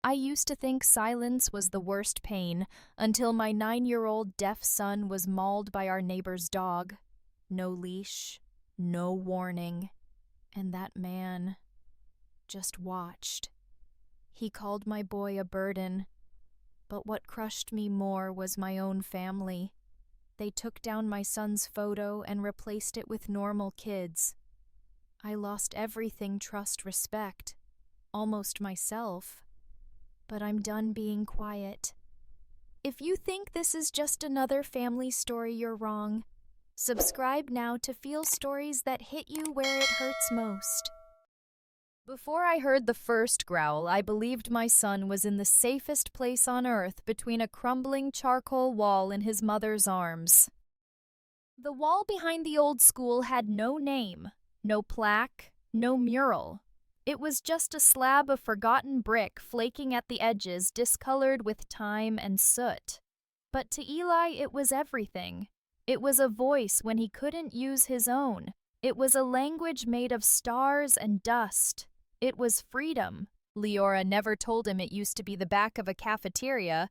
I used to think silence was the worst pain until my 9-year-old deaf son was mauled by our neighbor's dog. No leash, no warning, and that man just watched. He called my boy a burden, but what crushed me more was my own family. They took down my son's photo and replaced it with normal kids. I lost everything: trust, respect, almost myself. But I'm done being quiet. If you think this is just another family story, you're wrong. Subscribe now to feel stories that hit you where it hurts most. Before I heard the first growl, I believed my son was in the safest place on earth between a crumbling charcoal wall in his mother's arms. The wall behind the old school had no name, no plaque, no mural. It was just a slab of forgotten brick flaking at the edges, discolored with time and soot. But to Eli, it was everything. It was a voice when he couldn't use his own. It was a language made of stars and dust. It was freedom. Liora never told him it used to be the back of a cafeteria,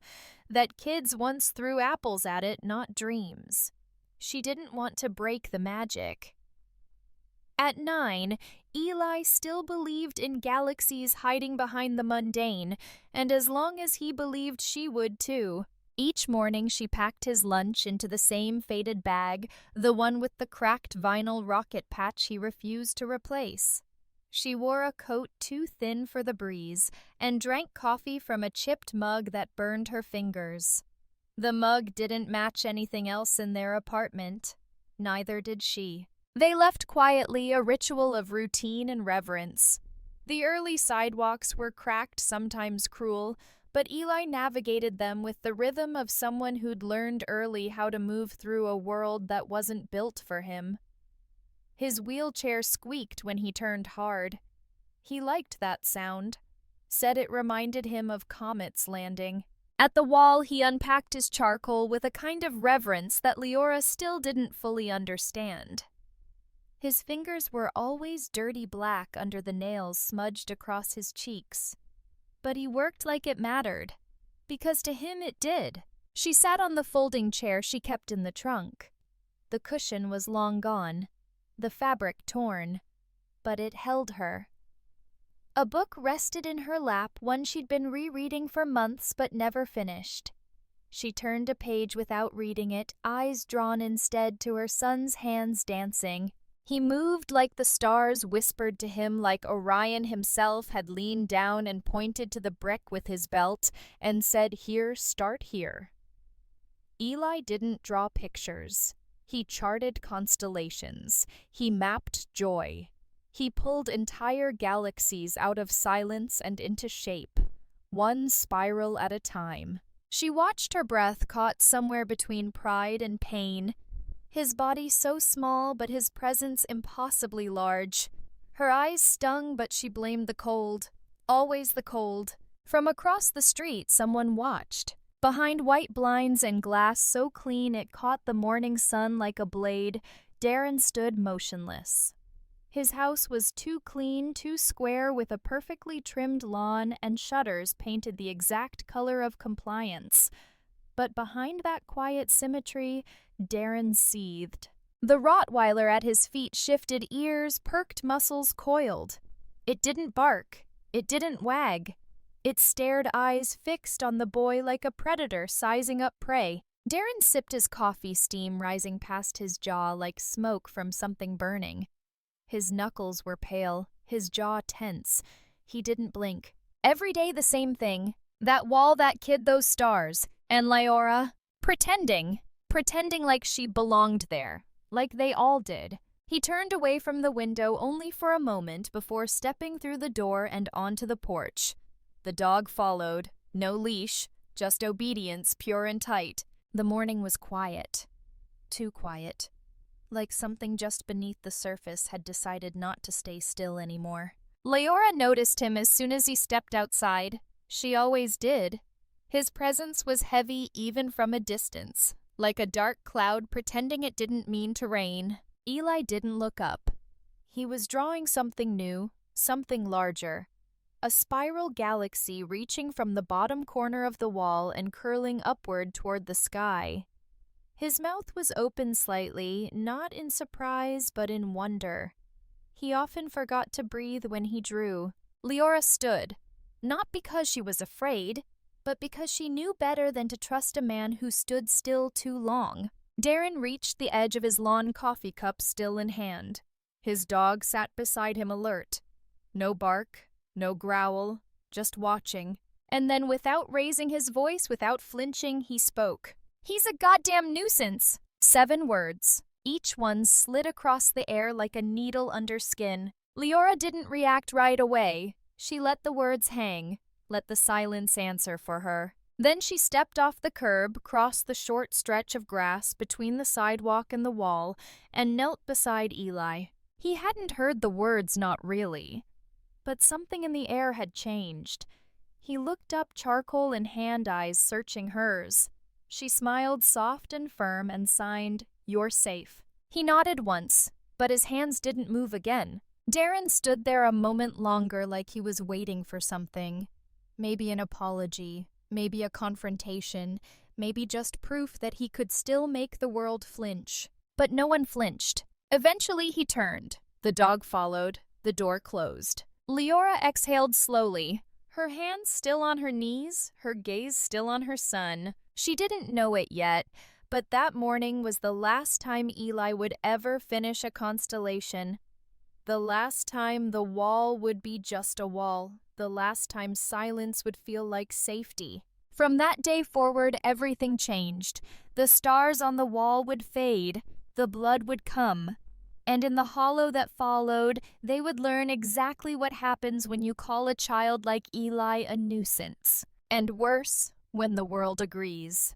that kids once threw apples at it, not dreams. She didn't want to break the magic. At 9, Eli still believed in galaxies hiding behind the mundane, and as long as he believed, she would too. Each morning she packed his lunch into the same faded bag, the one with the cracked vinyl rocket patch he refused to replace. She wore a coat too thin for the breeze and drank coffee from a chipped mug that burned her fingers. The mug didn't match anything else in their apartment. Neither did she. They left quietly, a ritual of routine and reverence. The early sidewalks were cracked, sometimes cruel, but Eli navigated them with the rhythm of someone who'd learned early how to move through a world that wasn't built for him. His wheelchair squeaked when he turned hard. He liked that sound, said it reminded him of comets landing. At the wall, he unpacked his charcoal with a kind of reverence that Liora still didn't fully understand. His fingers were always dirty black under the nails smudged across his cheeks. But he worked like it mattered, because to him it did. She sat on the folding chair she kept in the trunk. The cushion was long gone, the fabric torn, but it held her. A book rested in her lap, one she'd been rereading for months but never finished. She turned a page without reading it, eyes drawn instead to her son's hands dancing. He moved like the stars whispered to him, like Orion himself had leaned down and pointed to the brick with his belt and said, "Here, start here." Eli didn't draw pictures. He charted constellations. He mapped joy. He pulled entire galaxies out of silence and into shape, one spiral at a time. She watched her breath caught somewhere between pride and pain. His body so small, but his presence impossibly large. Her eyes stung, but she blamed the cold. Always the cold. From across the street, someone watched. Behind white blinds and glass so clean it caught the morning sun like a blade, Darren stood motionless. His house was too clean, too square, with a perfectly trimmed lawn and shutters painted the exact color of compliance. But behind that quiet symmetry, Darren seethed. The Rottweiler at his feet shifted, ears, perked muscles coiled. It didn't bark. It didn't wag. It stared, eyes fixed on the boy like a predator sizing up prey. Darren sipped his coffee, steam rising past his jaw like smoke from something burning. His knuckles were pale, his jaw tense. He didn't blink. Every day the same thing. That wall, that kid, those stars. And Liora, pretending like she belonged there, like they all did. He turned away from the window only for a moment before stepping through the door and onto the porch. The dog followed, no leash, just obedience, pure and tight. The morning was quiet. Too quiet. Like something just beneath the surface had decided not to stay still anymore. Liora noticed him as soon as he stepped outside. She always did. His presence was heavy even from a distance, like a dark cloud pretending it didn't mean to rain. Eli didn't look up. He was drawing something new, something larger. a spiral galaxy reaching from the bottom corner of the wall and curling upward toward the sky. His mouth was open slightly, not in surprise but in wonder. He often forgot to breathe when he drew. Liora stood, not because she was afraid, but because she knew better than to trust a man who stood still too long. Darren reached the edge of his lawn coffee cup still in hand. His dog sat beside him alert. No bark, no growl, just watching. And then without raising his voice, without flinching, he spoke. "He's a goddamn nuisance." 7 words. Each one slid across the air like a needle under skin. Liora didn't react right away. She let the words hang, let the silence answer for her. Then she stepped off the curb, crossed the short stretch of grass between the sidewalk and the wall, and knelt beside Eli. He hadn't heard the words, not really. But something in the air had changed. He looked up, charcoal in hand, eyes searching hers. She smiled soft and firm and signed, "You're safe." He nodded once, but his hands didn't move again. Darren stood there a moment longer like he was waiting for something. Maybe an apology, maybe a confrontation, maybe just proof that he could still make the world flinch. But no one flinched. Eventually he turned. The dog followed. The door closed. Liora exhaled slowly, her hands still on her knees, her gaze still on her son. She didn't know it yet, but that morning was the last time Eli would ever finish a constellation. The last time the wall would be just a wall. The last time silence would feel like safety. From that day forward, everything changed. The stars on the wall would fade. The blood would come. And in the hollow that followed, they would learn exactly what happens when you call a child like Eli a nuisance. And worse, when the world agrees.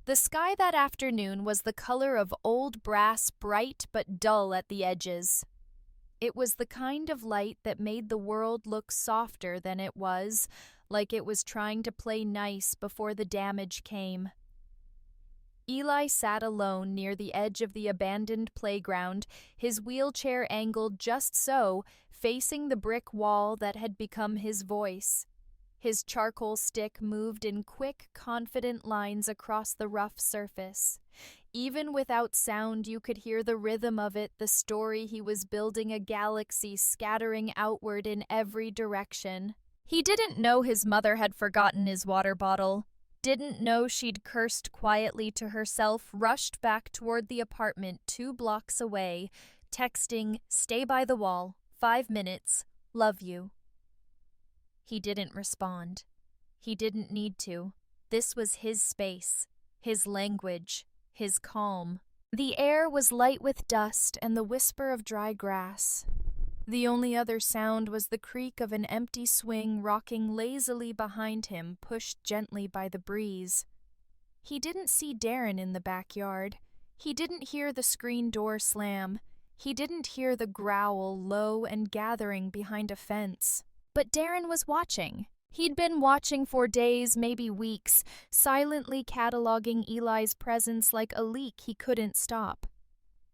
The sky that afternoon was the color of old brass, bright but dull at the edges. It was the kind of light that made the world look softer than it was, like it was trying to play nice before the damage came. Eli sat alone near the edge of the abandoned playground, his wheelchair angled just so, facing the brick wall that had become his voice. His charcoal stick moved in quick, confident lines across the rough surface. Even without sound, you could hear the rhythm of it, the story he was building, a galaxy scattering outward in every direction. He didn't know his mother had forgotten his water bottle. Didn't know she'd cursed quietly to herself, rushed back toward the apartment 2 blocks away, texting, "Stay by the wall, 5 minutes, love you." He didn't respond. He didn't need to. This was his space, his language, his calm. The air was light with dust and the whisper of dry grass. The only other sound was the creak of an empty swing rocking lazily behind him, pushed gently by the breeze. He didn't see Darren in the backyard. He didn't hear the screen door slam. He didn't hear the growl low and gathering behind a fence. But Darren was watching. He'd been watching for days, maybe weeks, silently cataloging Eli's presence like a leak he couldn't stop.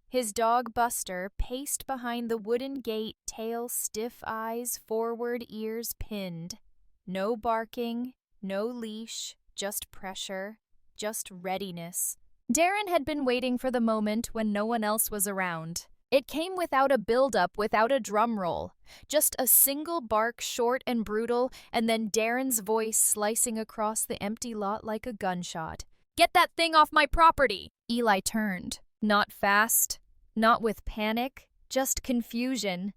His dog Buster paced behind the wooden gate, tail stiff, eyes forward, ears pinned. No barking, no leash, just pressure, just readiness. Darren had been waiting for the moment when no one else was around. It came without a build-up, without a drum roll. Just a single bark, short and brutal, and then Darren's voice slicing across the empty lot like a gunshot. "Get that thing off my property!" Eli turned. Not fast, not with panic, just confusion.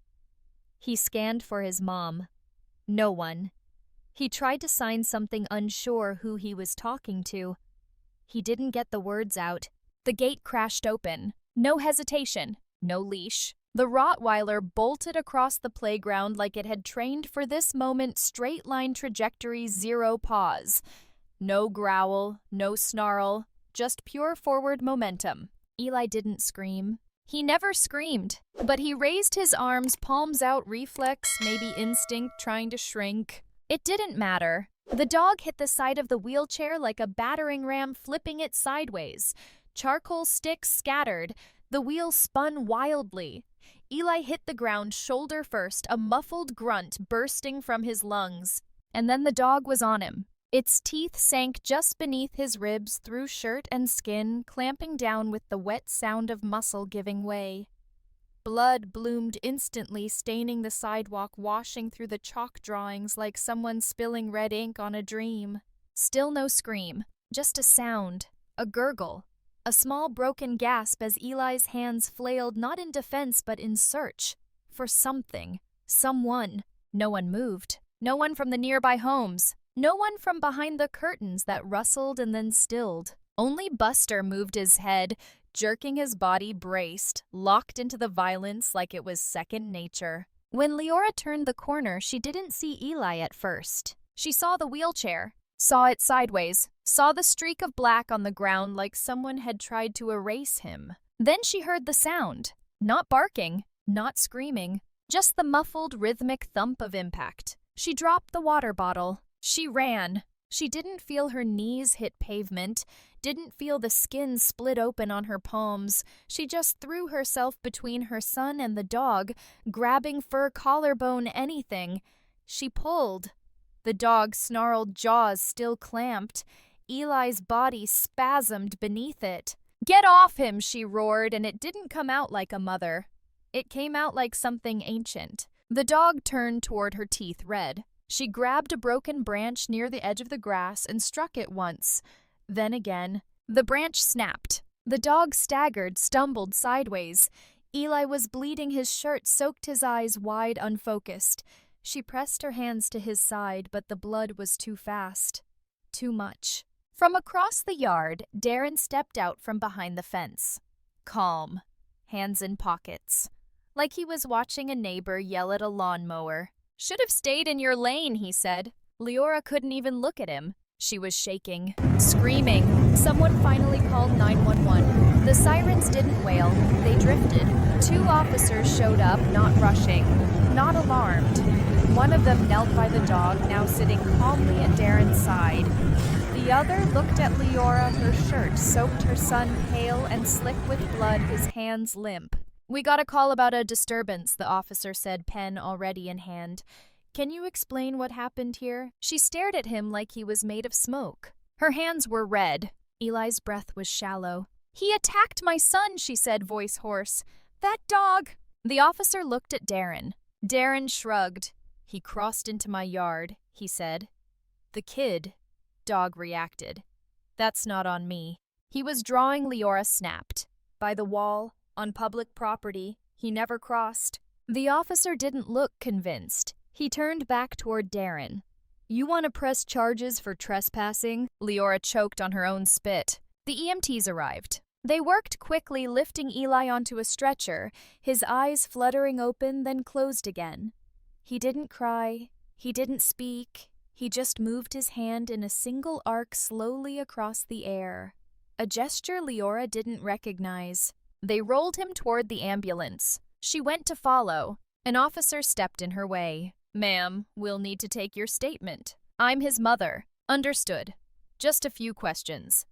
He scanned for his mom. No one. He tried to sign something, unsure who he was talking to. He didn't get the words out. The gate crashed open. No hesitation. No leash. The Rottweiler bolted across the playground like it had trained for this moment, straight line trajectory, 0 pause. No growl, no snarl, just pure forward momentum. Eli didn't scream. He never screamed, but he raised his arms, palms out, reflex, maybe instinct, trying to shrink. It didn't matter. The dog hit the side of the wheelchair like a battering ram, flipping it sideways. Charcoal sticks scattered. The wheel spun wildly. Eli hit the ground shoulder first, a muffled grunt bursting from his lungs. And then the dog was on him. Its teeth sank just beneath his ribs through shirt and skin, clamping down with the wet sound of muscle giving way. Blood bloomed instantly, staining the sidewalk, washing through the chalk drawings like someone spilling red ink on a dream. Still no scream, just a sound, a gurgle, a small broken gasp as Eli's hands flailed not in defense but in search for something, someone. No one moved. No one from the nearby homes. No one from behind the curtains that rustled and then stilled. Only Buster moved his head, jerking his body braced, locked into the violence like it was second nature. When Liora turned the corner, she didn't see Eli at first. She saw the wheelchair, saw it sideways, saw the streak of black on the ground like someone had tried to erase him. Then she heard the sound. Not barking, not screaming, just the muffled rhythmic thump of impact. She dropped the water bottle. She ran. She didn't feel her knees hit pavement, didn't feel the skin split open on her palms. She just threw herself between her son and the dog, grabbing fur, collarbone, anything. She pulled. The dog's snarled jaws still clamped. Eli's body spasmed beneath it. "Get off him!" she roared, and it didn't come out like a mother. It came out like something ancient. The dog turned toward her, teeth red. She grabbed a broken branch near the edge of the grass and struck it once. Then again. The branch snapped. The dog staggered, stumbled sideways. Eli was bleeding, his shirt soaked, his eyes wide, unfocused. She pressed her hands to his side, but the blood was too fast. Too much. From across the yard, Darren stepped out from behind the fence. Calm. Hands in pockets. Like he was watching a neighbor yell at a lawnmower. "Should have stayed in your lane," he said. Liora couldn't even look at him. She was shaking, screaming. Someone finally called 911. The sirens didn't wail. They drifted. 2 officers showed up, not rushing, not alarmed. One of them knelt by the dog, now sitting calmly at Darren's side. The other looked at Liora, her shirt soaked, her son pale and slick with blood, his hands limp. "We got a call about a disturbance," the officer said, pen already in hand. "Can you explain what happened here?" She stared at him like he was made of smoke. Her hands were red. Eli's breath was shallow. "He attacked my son," she said, voice hoarse. "That dog." The officer looked at Darren. Darren shrugged. "He crossed into my yard," he said. "The kid," dog reacted. "That's not on me." He was drawing. Liora snapped. "By the wall. On public property. He never crossed." The officer didn't look convinced. He turned back toward Darren. "You want to press charges for trespassing?" Liora choked on her own spit. The EMTs arrived. They worked quickly, lifting Eli onto a stretcher, his eyes fluttering open, then closed again. He didn't cry. He didn't speak. He just moved his hand in a single arc slowly across the air. A gesture Liora didn't recognize. They rolled him toward the ambulance. She went to follow. An officer stepped in her way. "Ma'am, we'll need to take your statement." "I'm his mother." "Understood. Just a few questions.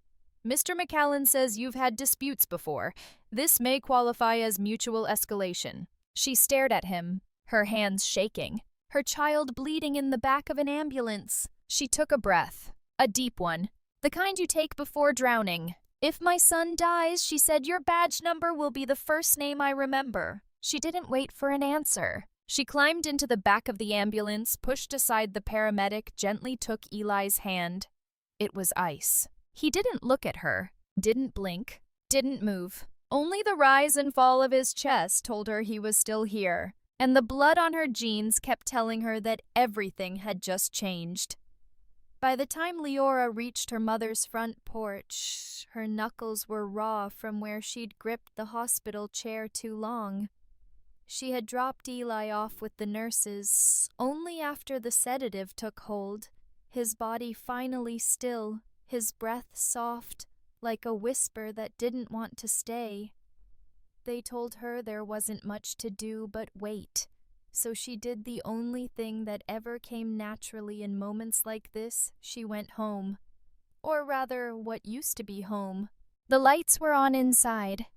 Mr. McAllen says you've had disputes before. This may qualify as mutual escalation." She stared at him, her hands shaking, her child bleeding in the back of an ambulance. She took a breath, a deep one, the kind you take before drowning. "If my son dies," she said, "your badge number will be the first name I remember." She didn't wait for an answer. She climbed into the back of the ambulance, pushed aside the paramedic, gently took Eli's hand. It was ice. He didn't look at her, didn't blink, didn't move. Only the rise and fall of his chest told her he was still here, and the blood on her jeans kept telling her that everything had just changed. By the time Liora reached her mother's front porch, her knuckles were raw from where she'd gripped the hospital chair too long. She had dropped Eli off with the nurses only after the sedative took hold, his body finally still, his breath soft, like a whisper that didn't want to stay. They told her there wasn't much to do but wait. So she did the only thing that ever came naturally in moments like this. She went home. Or rather, what used to be home. The lights were on inside.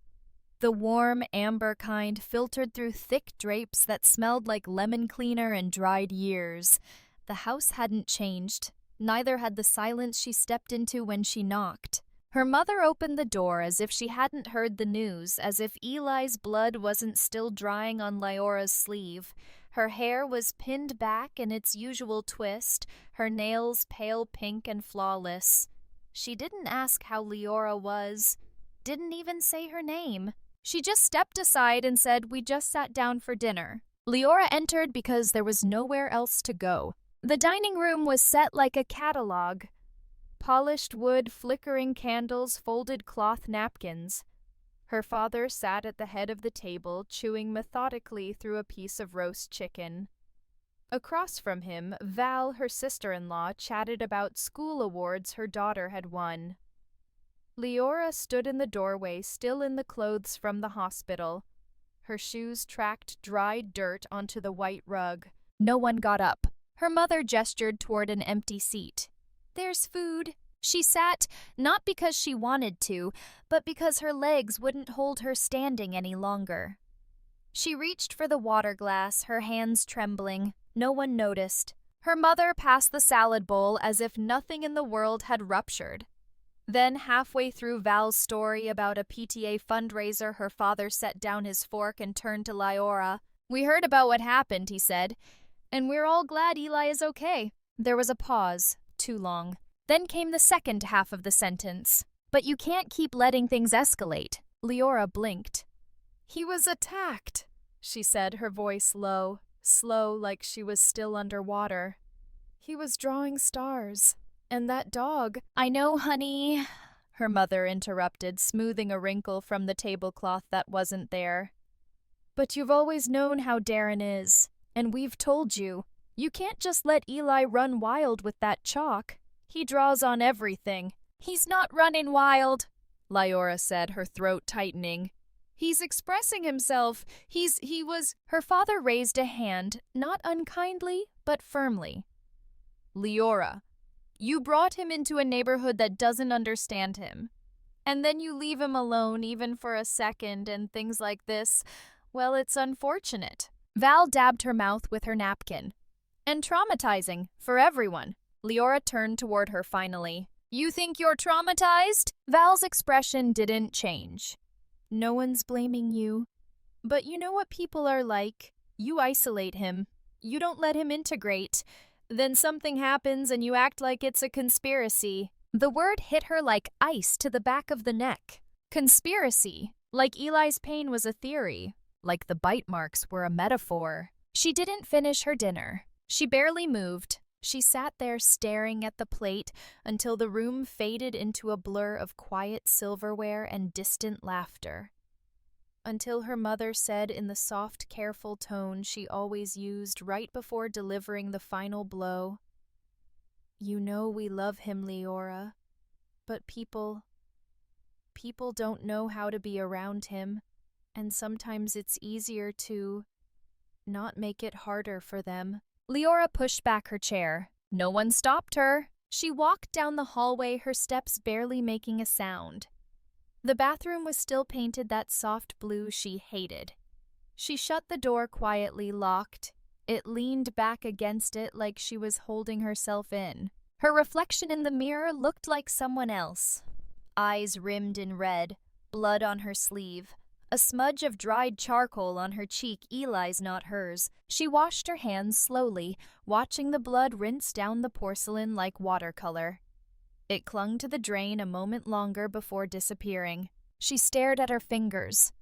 The warm, amber kind filtered through thick drapes that smelled like lemon cleaner and dried years. The house hadn't changed. Neither had the silence she stepped into when she knocked. Her mother opened the door as if she hadn't heard the news, as if Eli's blood wasn't still drying on Liora's sleeve. Her hair was pinned back in its usual twist, her nails pale pink and flawless. She didn't ask how Liora was, didn't even say her name. She just stepped aside and said, "We just sat down for dinner." Liora entered because there was nowhere else to go. The dining room was set like a catalog. Polished wood, flickering candles, folded cloth napkins. Her father sat at the head of the table, chewing methodically through a piece of roast chicken. Across from him, Val, her sister-in-law, chatted about school awards her daughter had won. Liora stood in the doorway, still in the clothes from the hospital. Her shoes tracked dried dirt onto the white rug. No one got up. Her mother gestured toward an empty seat. "There's food." She sat, not because she wanted to, but because her legs wouldn't hold her standing any longer. She reached for the water glass, her hands trembling. No one noticed. Her mother passed the salad bowl as if nothing in the world had ruptured. Then, halfway through Val's story about a PTA fundraiser, her father set down his fork and turned to Liora. "We heard about what happened," he said, "and we're all glad Eli is okay." There was a pause, too long. Then came the second half of the sentence. "But you can't keep letting things escalate." Liora blinked. "He was attacked," she said, her voice low, slow like she was still underwater. "He was drawing stars. And that dog—" "I know, honey," her mother interrupted, smoothing a wrinkle from the tablecloth that wasn't there. "But you've always known how Darren is, and we've told you. You can't just let Eli run wild with that chalk. He draws on everything." "He's not running wild," Liora said, her throat tightening. "He's expressing himself. He was—" Her father raised a hand, not unkindly, but firmly. "Liora, you brought him into a neighborhood that doesn't understand him. And then you leave him alone even for a second and things like this. Well, it's unfortunate." Val dabbed her mouth with her napkin. "And traumatizing for everyone." Liora turned toward her finally. "You think you're traumatized?" Val's expression didn't change. "No one's blaming you. But you know what people are like. You isolate him. You don't let him integrate. Then something happens and you act like it's a conspiracy." The word hit her like ice to the back of the neck. Conspiracy. Like Eli's pain was a theory. Like the bite marks were a metaphor. She didn't finish her dinner. She barely moved. She sat there staring at the plate until the room faded into a blur of quiet silverware and distant laughter. Until her mother said in the soft, careful tone she always used right before delivering the final blow, "You know we love him, Liora, but people don't know how to be around him, and sometimes it's easier to not make it harder for them." Liora pushed back her chair. No one stopped her. She walked down the hallway, her steps barely making a sound. The bathroom was still painted that soft blue she hated. She shut the door quietly, locked. It leaned back against it like she was holding herself in. Her reflection in the mirror looked like someone else. Eyes rimmed in red, blood on her sleeve, a smudge of dried charcoal on her cheek, Eli's, not hers. She washed her hands slowly, watching the blood rinse down the porcelain like watercolor. It clung to the drain a moment longer before disappearing. She stared at her fingers.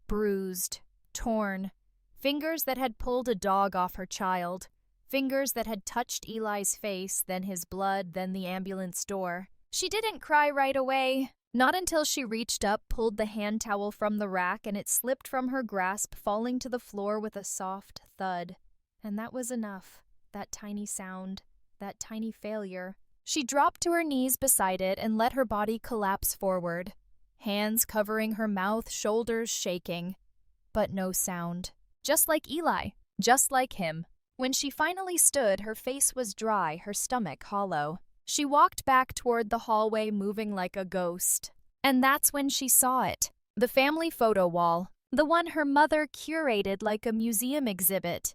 Bruised, torn. Fingers that had pulled a dog off her child. Fingers that had touched Eli's face, then his blood, then the ambulance door. She didn't cry right away. Not until she reached up, pulled the hand towel from the rack, and it slipped from her grasp, falling to the floor with a soft thud. And that was enough. That tiny sound. That tiny failure. She dropped to her knees beside it and let her body collapse forward. Hands covering her mouth, shoulders shaking. But no sound. Just like Eli. Just like him. When she finally stood, her face was dry, her stomach hollow. She walked back toward the hallway, moving like a ghost. And that's when she saw it. The family photo wall, the one her mother curated like a museum exhibit.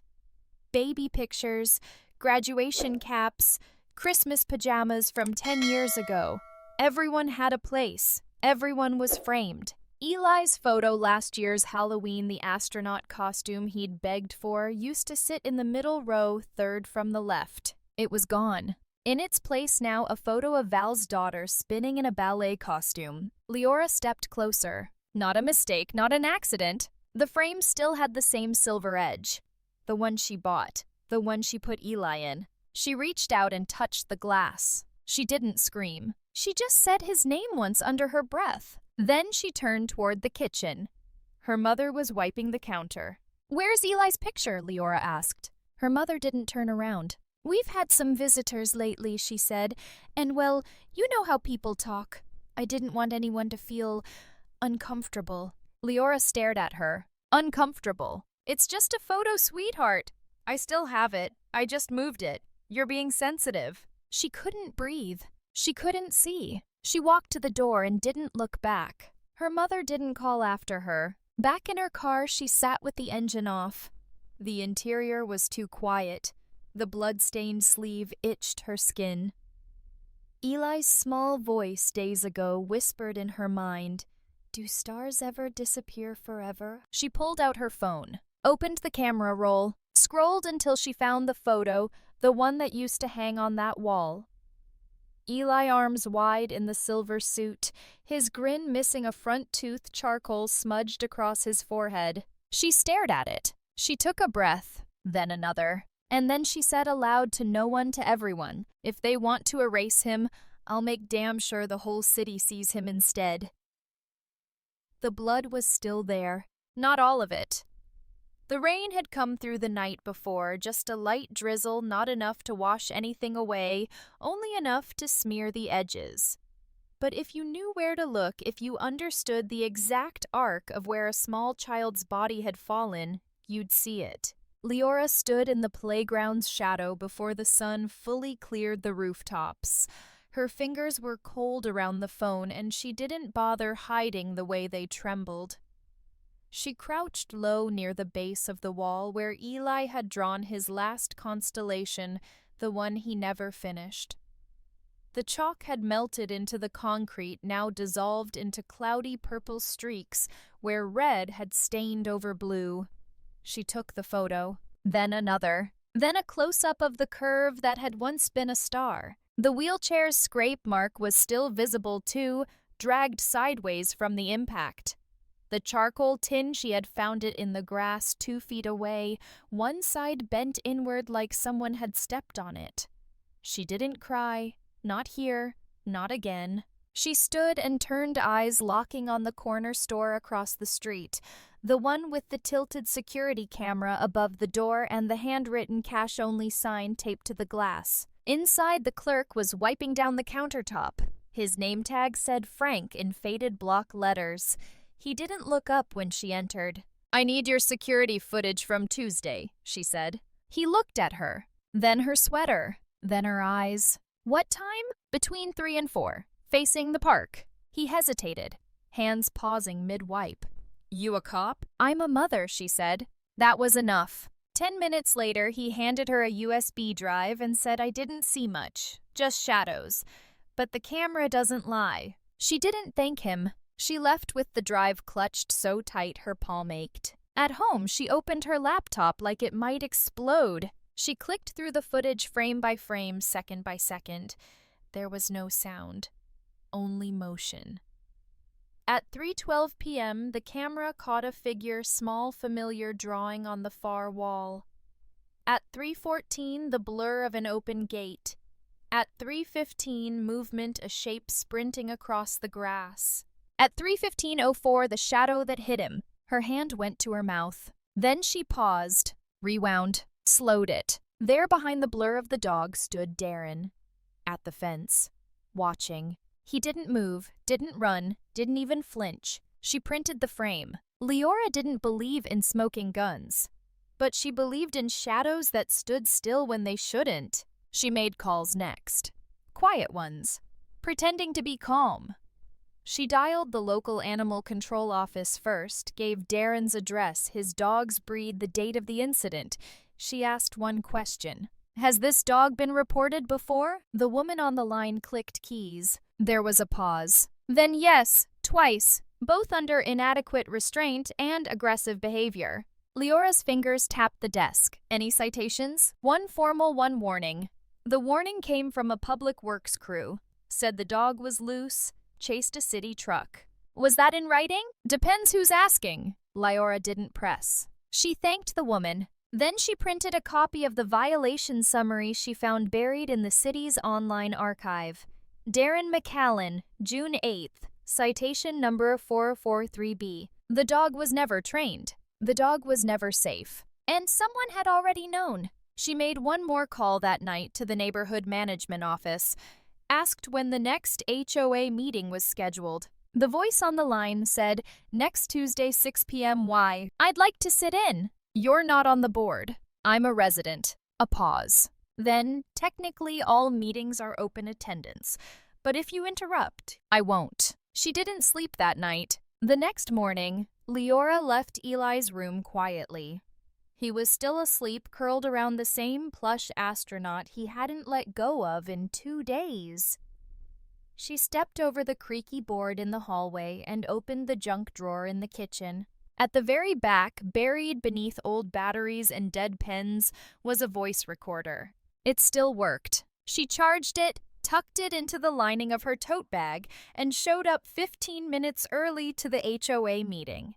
Baby pictures, graduation caps, Christmas pajamas from 10 years ago. Everyone had a place. Everyone was framed. Eli's photo last year's Halloween, the astronaut costume he'd begged for, used to sit in the middle row, third from the left. It was gone. In its place now, a photo of Val's daughter spinning in a ballet costume. Liora stepped closer. Not a mistake, not an accident. The frame still had the same silver edge. The one she bought. The one she put Eli in. She reached out and touched the glass. She didn't scream. She just said his name once under her breath. Then she turned toward the kitchen. Her mother was wiping the counter. "Where's Eli's picture?" Liora asked. Her mother didn't turn around. "We've had some visitors lately," she said, "and well, you know how people talk. I didn't want anyone to feel uncomfortable." Liora stared at her. "Uncomfortable? It's just a photo, sweetheart. I still have it. I just moved it. You're being sensitive." She couldn't breathe. She couldn't see. She walked to the door and didn't look back. Her mother didn't call after her. Back in her car, she sat with the engine off. The interior was too quiet. The blood-stained sleeve itched her skin. Eli's small voice days ago whispered in her mind, "Do stars ever disappear forever?" She pulled out her phone, opened the camera roll, scrolled until she found the photo, the one that used to hang on that wall. Eli, arms wide in the silver suit, his grin missing a front tooth, charcoal smudged across his forehead. She stared at it. She took a breath, then another. And then she said aloud to no one, to everyone, "If they want to erase him, I'll make damn sure the whole city sees him instead." The blood was still there. Not all of it. The rain had come through the night before, just a light drizzle, not enough to wash anything away, only enough to smear the edges. But if you knew where to look, if you understood the exact arc of where a small child's body had fallen, you'd see it. Liora stood in the playground's shadow before the sun fully cleared the rooftops. Her fingers were cold around the phone, and she didn't bother hiding the way they trembled. She crouched low near the base of the wall where Eli had drawn his last constellation, the one he never finished. The chalk had melted into the concrete, now dissolved into cloudy purple streaks where red had stained over blue. She took the photo, then another, then a close-up of the curve that had once been a star. The wheelchair's scrape mark was still visible too, dragged sideways from the impact. The charcoal tin, she had found it in the grass 2 feet away, one side bent inward like someone had stepped on it. She didn't cry, not here, not again. She stood and turned eyes locking on the corner store across the street, the one with the tilted security camera above the door and the handwritten cash-only sign taped to the glass. Inside, the clerk was wiping down the countertop. His name tag said Frank in faded block letters. He didn't look up when she entered. "I need your security footage from Tuesday," she said. He looked at her, then her sweater, then her eyes. "What time?" "Between 3 and 4, facing the park." He hesitated, hands pausing mid-wipe. "You a cop?" "I'm a mother," she said. That was enough. 10 minutes later, he handed her a USB drive and said, "I didn't see much, just shadows. But the camera doesn't lie." She didn't thank him. She left with the drive clutched so tight her palm ached. At home, she opened her laptop like it might explode. She clicked through the footage frame by frame, second by second. There was no sound, only motion. At 3:12 p.m., the camera caught a figure, small, familiar drawing on the far wall. At 3:14, the blur of an open gate. At 3:15, movement, a shape sprinting across the grass. At 3:15:04, the shadow that hit him. Her hand went to her mouth. Then she paused, rewound, slowed it. There behind the blur of the dog stood Darren. At the fence, watching. He didn't move, didn't run, didn't even flinch. She printed the frame. Liora didn't believe in smoking guns, but she believed in shadows that stood still when they shouldn't. She made calls next. Quiet ones, pretending to be calm. She dialed the local animal control office first, gave Darren's address, his dog's breed, the date of the incident. She asked one question. "Has this dog been reported before?" The woman on the line clicked keys. There was a pause. "Then yes, twice, both under inadequate restraint and aggressive behavior." Liora's fingers tapped the desk. "Any citations?" "One formal, one warning." The warning came from a public works crew. Said the dog was loose, chased a city truck. "Was that in writing?" "Depends who's asking." Liora didn't press. She thanked the woman. Then she printed a copy of the violation summary she found buried in the city's online archive. Darren McCallan, June 8th, citation number 443B. The dog was never trained. The dog was never safe. And someone had already known. She made one more call that night to the neighborhood management office, asked when the next HOA meeting was scheduled. The voice on the line said, "Next Tuesday, 6 p.m. Why? I'd like to sit in." "You're not on the board." "I'm a resident." A pause. "Then, technically, all meetings are open attendance. But if you interrupt, I won't." She didn't sleep that night. The next morning, Liora left Eli's room quietly. He was still asleep, curled around the same plush astronaut he hadn't let go of in 2 days. She stepped over the creaky board in the hallway and opened the junk drawer in the kitchen. At the very back, buried beneath old batteries and dead pens, was a voice recorder. It still worked. She charged it, tucked it into the lining of her tote bag, and showed up 15 minutes early to the HOA meeting.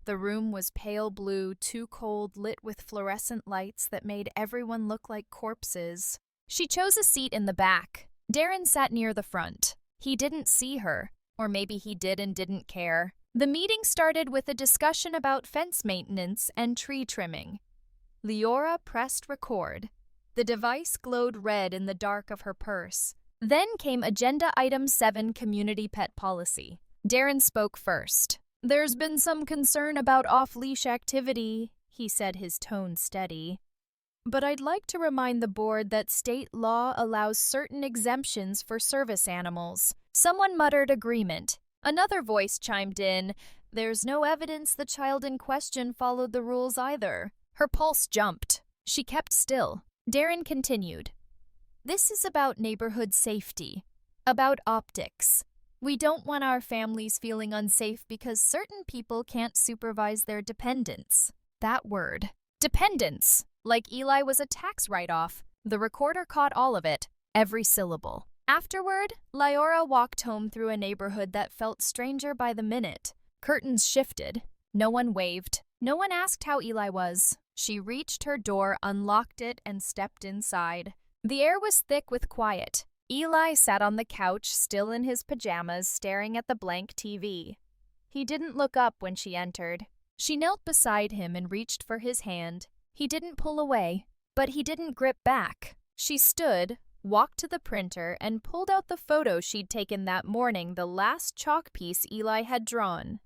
The room was pale blue, too cold, lit with fluorescent lights that made everyone look like corpses. She chose a seat in the back. Darren sat near the front. He didn't see her, or maybe he did and didn't care. The meeting started with a discussion about fence maintenance and tree trimming. Liora pressed record. The device glowed red in the dark of her purse. Then came Agenda Item 7, Community Pet Policy. Darren spoke first. "There's been some concern about off-leash activity," he said, his tone steady. "But I'd like to remind the board that state law allows certain exemptions for service animals." Someone muttered agreement. Another voice chimed in, "There's no evidence the child in question followed the rules either." Her pulse jumped. She kept still. Darren continued. "This is about neighborhood safety, about optics. We don't want our families feeling unsafe because certain people can't supervise their dependents." That word. Dependents. Like Eli was a tax write-off. The recorder caught all of it, every syllable. Afterward, Liora walked home through a neighborhood that felt stranger by the minute. Curtains shifted. No one waved. No one asked how Eli was. She reached her door, unlocked it, and stepped inside. The air was thick with quiet. Eli sat on the couch, still in his pajamas, staring at the blank TV. He didn't look up when she entered. She knelt beside him and reached for his hand. He didn't pull away, but he didn't grip back. She stood, walked to the printer, and pulled out the photo she'd taken that morning, the last chalk piece Eli had drawn.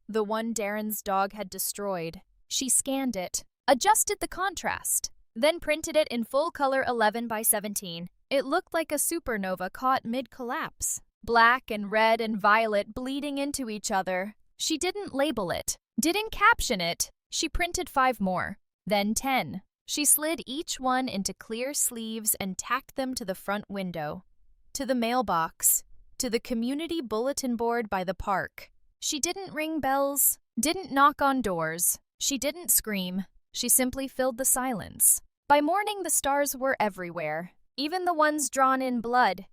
The one Darren's dog had destroyed. She scanned it, adjusted the contrast, then printed it in full color 11 by 17. It looked like a supernova caught mid-collapse. Black and red and violet bleeding into each other. She didn't label it, didn't caption it. She printed 5 more, then 10. She slid each one into clear sleeves and tacked them to the front window, to the mailbox, to the community bulletin board by the park. She didn't ring bells, didn't knock on doors. She didn't scream. She simply filled the silence. By morning, the stars were everywhere, even the ones drawn in blood.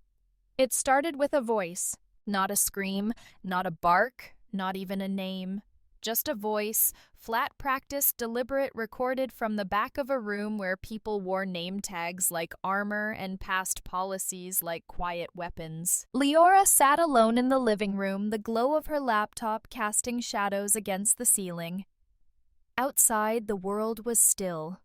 It started with a voice, not a scream, not a bark, not even a name. Just a voice, flat practice, deliberate, recorded from the back of a room where people wore name tags like armor and passed policies like quiet weapons. Liora sat alone in the living room, the glow of her laptop casting shadows against the ceiling. Outside, the world was still.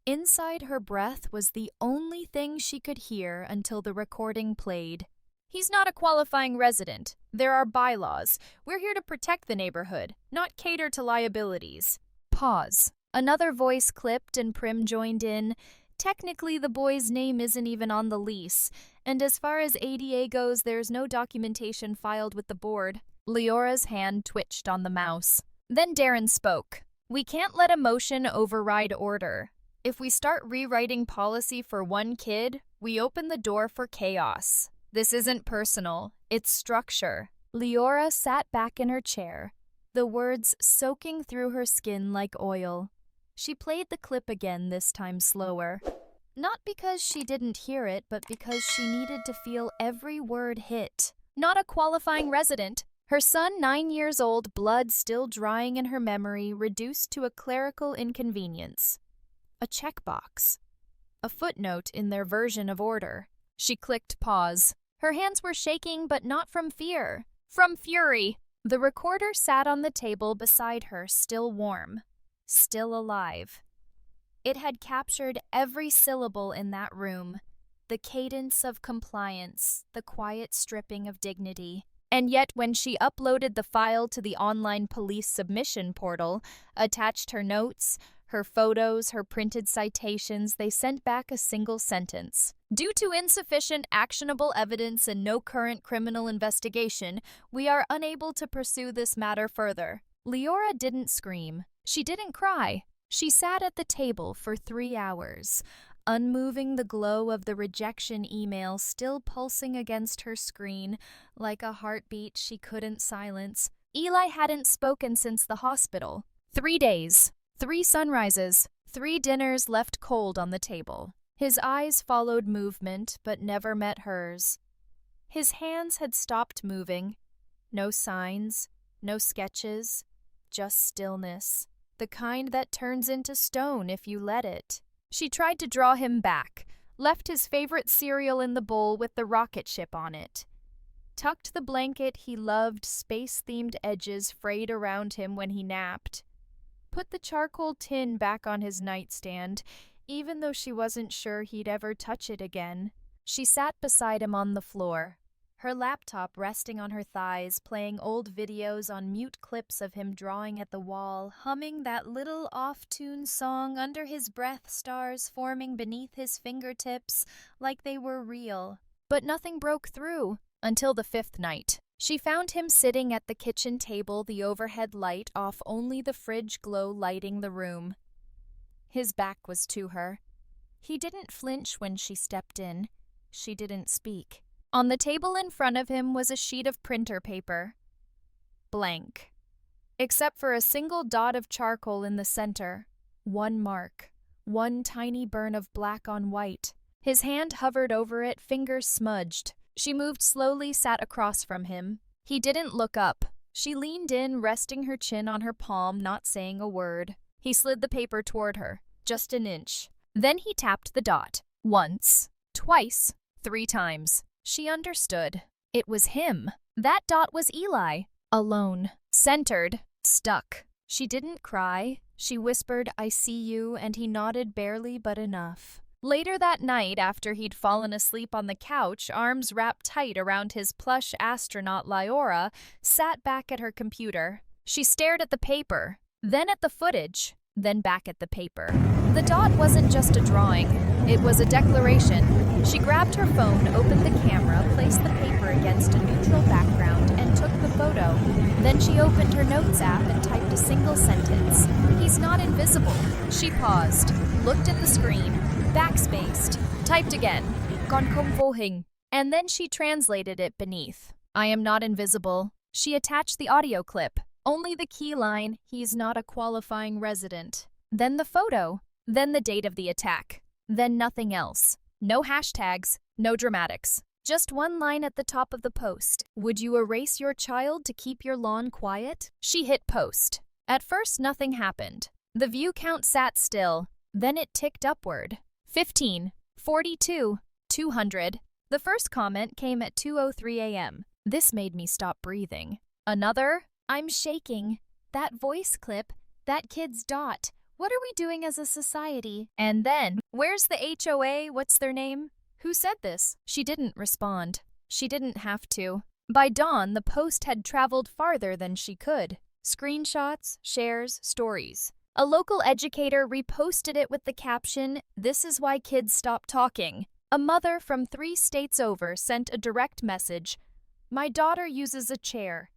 Inside, her breath was the only thing she could hear until the recording played. "He's not a qualifying resident. There are bylaws. We're here to protect the neighborhood, not cater to liabilities." Pause. Another voice clipped and Prim joined in. Technically, the boy's name isn't even on the lease, and as far as ADA goes, there's no documentation filed with the board. Leora's hand twitched on the mouse. Then Darren spoke. We can't let emotion override order. If we start rewriting policy for one kid, we open the door for chaos. This isn't personal, it's structure. Liora sat back in her chair, the words soaking through her skin like oil. She played the clip again, this time slower. Not because she didn't hear it, but because she needed to feel every word hit. Not a qualifying resident. Her son, 9 years old, blood still drying in her memory, reduced to a clerical inconvenience. A checkbox. A footnote in their version of order. She clicked pause. Her hands were shaking, but not from fear. From fury. The recorder sat on the table beside her, still warm. Still alive. It had captured every syllable in that room, the cadence of compliance, the quiet stripping of dignity. And yet when she uploaded the file to the online police submission portal, attached her notes, her photos, her printed citations, they sent back a single sentence. Due to insufficient actionable evidence and no current criminal investigation, we are unable to pursue this matter further. Liora didn't scream. She didn't cry. She sat at the table for 3 hours, unmoving, the glow of the rejection email still pulsing against her screen like a heartbeat she couldn't silence. Eli hadn't spoken since the hospital. 3 days, 3 sunrises, 3 dinners left cold on the table. His eyes followed movement but never met hers. His hands had stopped moving. No signs, no sketches, just stillness. The kind that turns into stone if you let it. She tried to draw him back, left his favorite cereal in the bowl with the rocket ship on it. Tucked the blanket he loved, space-themed edges frayed around him when he napped. Put the charcoal tin back on his nightstand, even though she wasn't sure he'd ever touch it again. She sat beside him on the floor, her laptop resting on her thighs, playing old videos on mute clips of him drawing at the wall, humming that little off-tune song under his breath, stars forming beneath his fingertips like they were real. But nothing broke through until the 5th night. She found him sitting at the kitchen table, the overhead light off, only the fridge glow lighting the room. His back was to her. He didn't flinch when she stepped in. She didn't speak. On the table in front of him was a sheet of printer paper. Blank. Except for a single dot of charcoal in the center. One mark. One tiny burn of black on white. His hand hovered over it, fingers smudged. She moved slowly, sat across from him. He didn't look up. She leaned in, resting her chin on her palm, not saying a word. He slid the paper toward her, just an inch. Then he tapped the dot. Once. Twice. 3 times. She understood. It was him. That dot was Eli. Alone. Centered. Stuck. She didn't cry. She whispered, "I see you," and he nodded barely but enough. Later that night, after he'd fallen asleep on the couch, arms wrapped tight around his plush astronaut, Liora sat back at her computer. She stared at the paper, then at the footage, then back at the paper. The dot wasn't just a drawing. It was a declaration. She grabbed her phone, opened the camera, placed the paper against a neutral background, and took the photo. Then she opened her notes app and typed a single sentence. "He's not invisible." She paused, looked at the screen, backspaced, typed again, "Gon kom vohing," and then she translated it beneath. "I am not invisible." She attached the audio clip, only the key line, "He's not a qualifying resident." Then the photo, then the date of the attack, then nothing else. No hashtags, no dramatics. Just one line at the top of the post. "Would you erase your child to keep your lawn quiet?" She hit post. At first, nothing happened. The view count sat still. Then it ticked upward. 15, 42, 200. The first comment came at 2:03 a.m. This made me stop breathing. Another, "I'm shaking. That voice clip, that kid's dot. What are we doing as a society?" And then, "Where's the HOA? What's their name? Who said this?" She didn't respond. She didn't have to. By dawn, the post had traveled farther than she could. Screenshots, shares, stories. A local educator reposted it with the caption, "This is why kids stop talking." A mother from 3 states over sent a direct message, "My daughter uses a chair.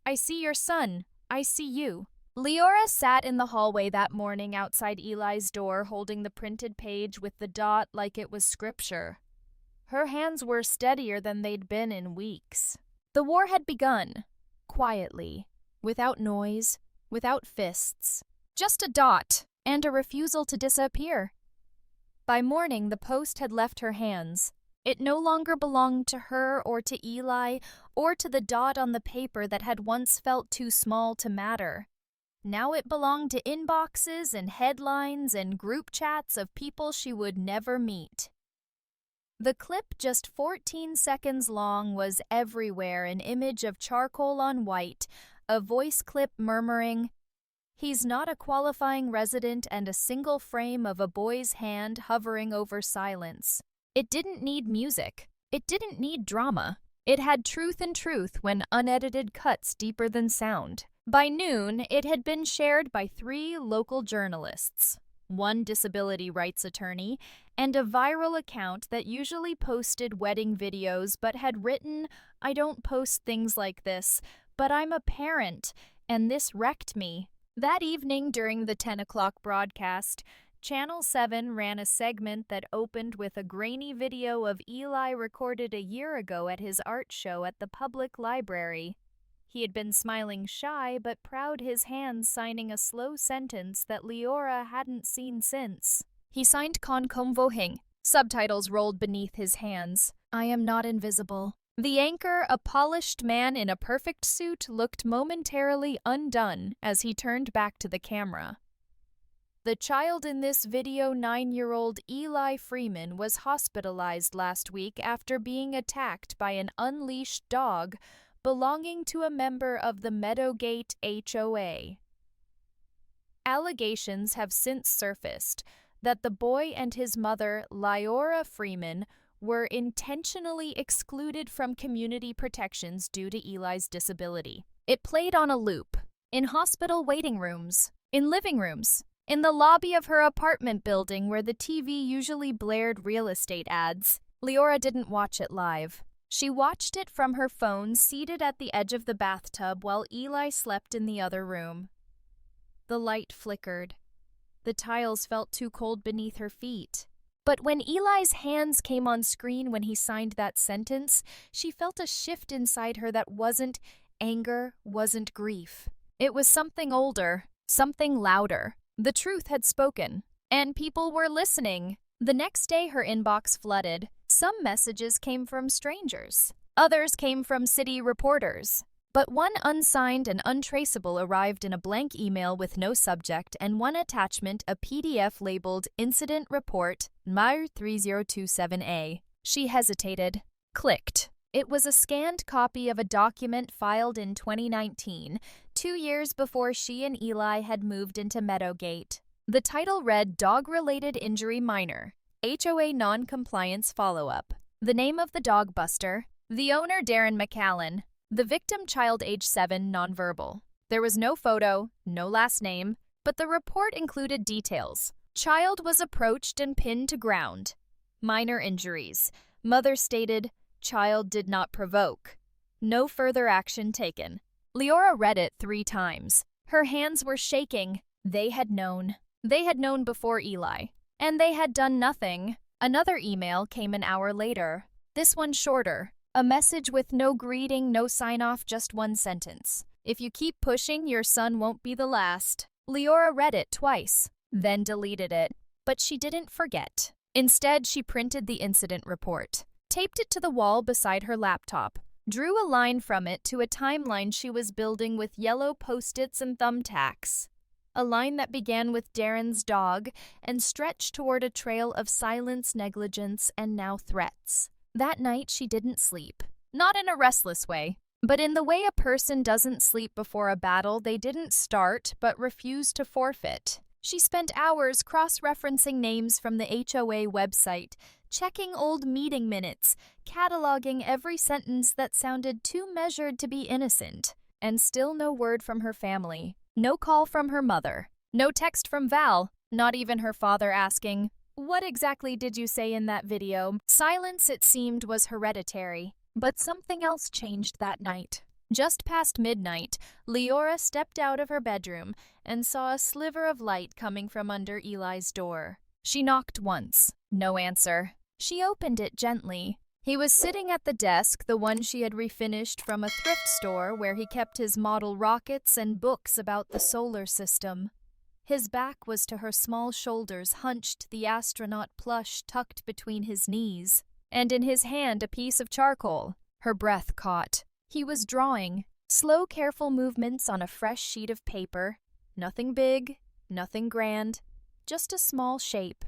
I see your son. I see you." Liora sat in the hallway that morning outside Eli's door holding the printed page with the dot like it was scripture. Her hands were steadier than they'd been in weeks. The war had begun, quietly, without noise, without fists. Just a dot, and a refusal to disappear. By morning, the post had left her hands. It no longer belonged to her or to Eli or to the dot on the paper that had once felt too small to matter. Now it belonged to inboxes and headlines and group chats of people she would never meet. The clip, just 14 seconds long, was everywhere, an image of charcoal on white, a voice clip murmuring, "He's not a qualifying resident," and a single frame of a boy's hand hovering over silence. It didn't need music. It didn't need drama. It had truth and truth when unedited cuts deeper than sound. By noon, it had been shared by 3 local journalists, 1 disability rights attorney, and a viral account that usually posted wedding videos but had written, "I don't post things like this, but I'm a parent, and this wrecked me." That evening during the 10 o'clock broadcast, Channel 7 ran a segment that opened with a grainy video of Eli recorded a year ago at his art show at the public library. He had been smiling shy but proud, his hands signing a slow sentence that Liora hadn't seen since. He signed Con Convohing. Subtitles rolled beneath his hands. "I am not invisible." The anchor, a polished man in a perfect suit, looked momentarily undone as he turned back to the camera. The child in this video, 9-year-old Eli Freeman, was hospitalized last week after being attacked by an unleashed dog belonging to a member of the Meadowgate HOA. Allegations have since surfaced that the boy and his mother, Liora Freeman, were intentionally excluded from community protections due to Eli's disability. It played on a loop, in hospital waiting rooms, in living rooms, in the lobby of her apartment building where the TV usually blared real estate ads. Liora didn't watch it live. She watched it from her phone, seated at the edge of the bathtub while Eli slept in the other room. The light flickered. The tiles felt too cold beneath her feet. But when Eli's hands came on screen when he signed that sentence, she felt a shift inside her that wasn't anger, wasn't grief. It was something older, something louder. The truth had spoken, and people were listening. The next day, her inbox flooded. Some messages came from strangers. Others came from city reporters. But one unsigned and untraceable arrived in a blank email with no subject and one attachment, a PDF labeled Incident Report MIR 3027A. She hesitated, clicked. It was a scanned copy of a document filed in 2019, 2 years before she and Eli had moved into Meadowgate. The title read Dog-Related Injury Minor, HOA Non-Compliance Follow-Up. The name of the dog buster, the owner Darren McAllen. The victim, child age 7, nonverbal. There was no photo, no last name, but the report included details. Child was approached and pinned to ground. Minor injuries. Mother stated, child did not provoke. No further action taken. Liora read it 3 times. Her hands were shaking. They had known. They had known before Eli. And they had done nothing. Another email came an hour later. This one shorter. A message with no greeting, no sign-off, just one sentence. If you keep pushing, your son won't be the last. Liora read it twice, then deleted it. But she didn't forget. Instead, she printed the incident report, taped it to the wall beside her laptop, drew a line from it to a timeline she was building with yellow post-its and thumbtacks. A line that began with Darren's dog and stretched toward a trail of silence, negligence, and now threats. That night, she didn't sleep. Not in a restless way, but in the way a person doesn't sleep before a battle they didn't start but refuse to forfeit. She spent hours cross-referencing names from the HOA website, checking old meeting minutes, cataloging every sentence that sounded too measured to be innocent. And still no word from her family. No call from her mother. No text from Val, not even her father asking, "What exactly did you say in that video?" Silence, it seemed, was hereditary. But something else changed that night. Just past midnight, Liora stepped out of her bedroom and saw a sliver of light coming from under Eli's door. She knocked once. No answer. She opened it gently. He was sitting at the desk, the one she had refinished from a thrift store where he kept his model rockets and books about the solar system. His back was to her small shoulders, hunched, the astronaut plush tucked between his knees, and in his hand a piece of charcoal. Her breath caught. He was drawing, slow, careful movements on a fresh sheet of paper. Nothing big, nothing grand, just a small shape.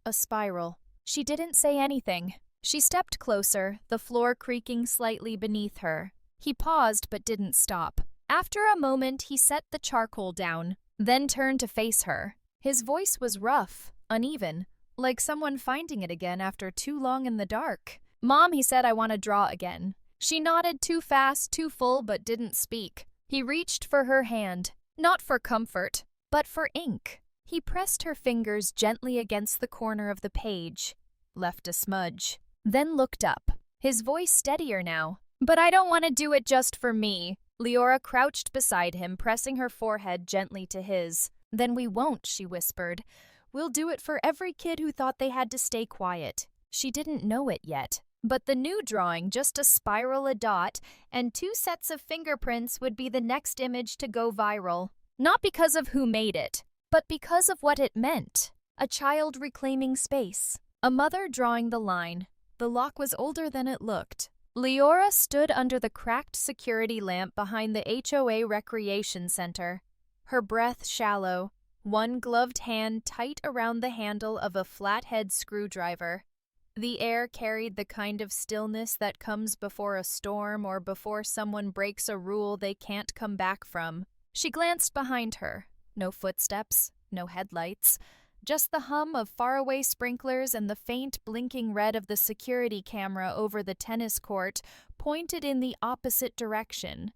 A spiral. She didn't say anything. She stepped closer, the floor creaking slightly beneath her. He paused but didn't stop. After a moment, he set the charcoal down, then turned to face her. His voice was rough, uneven, like someone finding it again after too long in the dark. "Mom," he said, "I want to draw again." She nodded, too fast, too full, but didn't speak. He reached for her hand, not for comfort, but for ink. He pressed her fingers gently against the corner of the page, left a smudge, then looked up, his voice steadier now. "But I don't want to do it just for me." Liora crouched beside him, pressing her forehead gently to his. "Then we won't," she whispered. "We'll do it for every kid who thought they had to stay quiet." She didn't know it yet, but the new drawing, just a spiral, a dot, and 2 sets of fingerprints would be the next image to go viral. Not because of who made it, but because of what it meant. A child reclaiming space. A mother drawing the line. The lock was older than it looked. Liora stood under the cracked security lamp behind the HOA Recreation Center. Her breath shallow, one gloved hand tight around the handle of a flathead screwdriver. The air carried the kind of stillness that comes before a storm or before someone breaks a rule they can't come back from. She glanced behind her. No footsteps, no headlights. Just the hum of faraway sprinklers and the faint blinking red of the security camera over the tennis court pointed in the opposite direction.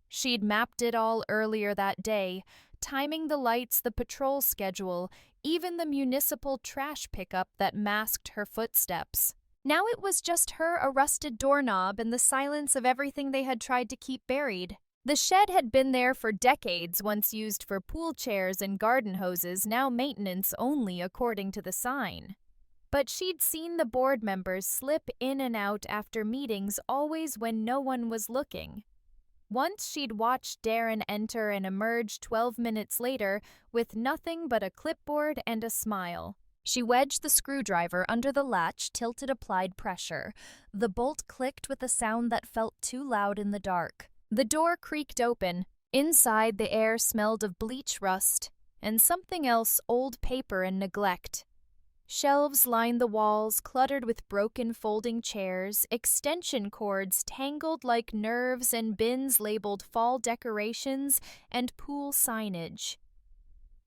She'd mapped it all earlier that day, timing the lights, the patrol schedule, even the municipal trash pickup that masked her footsteps. Now it was just her, a rusted doorknob, and the silence of everything they had tried to keep buried. The shed had been there for decades, once used for pool chairs and garden hoses, now maintenance only according to the sign. But she'd seen the board members slip in and out after meetings, always when no one was looking. Once she'd watched Darren enter and emerge 12 minutes later with nothing but a clipboard and a smile. She wedged the screwdriver under the latch, tilted, applied pressure. The bolt clicked with a sound that felt too loud in the dark. The door creaked open. Inside, the air smelled of bleach rust and something else, old paper and neglect. Shelves lined the walls, cluttered with broken folding chairs, extension cords tangled like nerves, and bins labeled fall decorations and pool signage.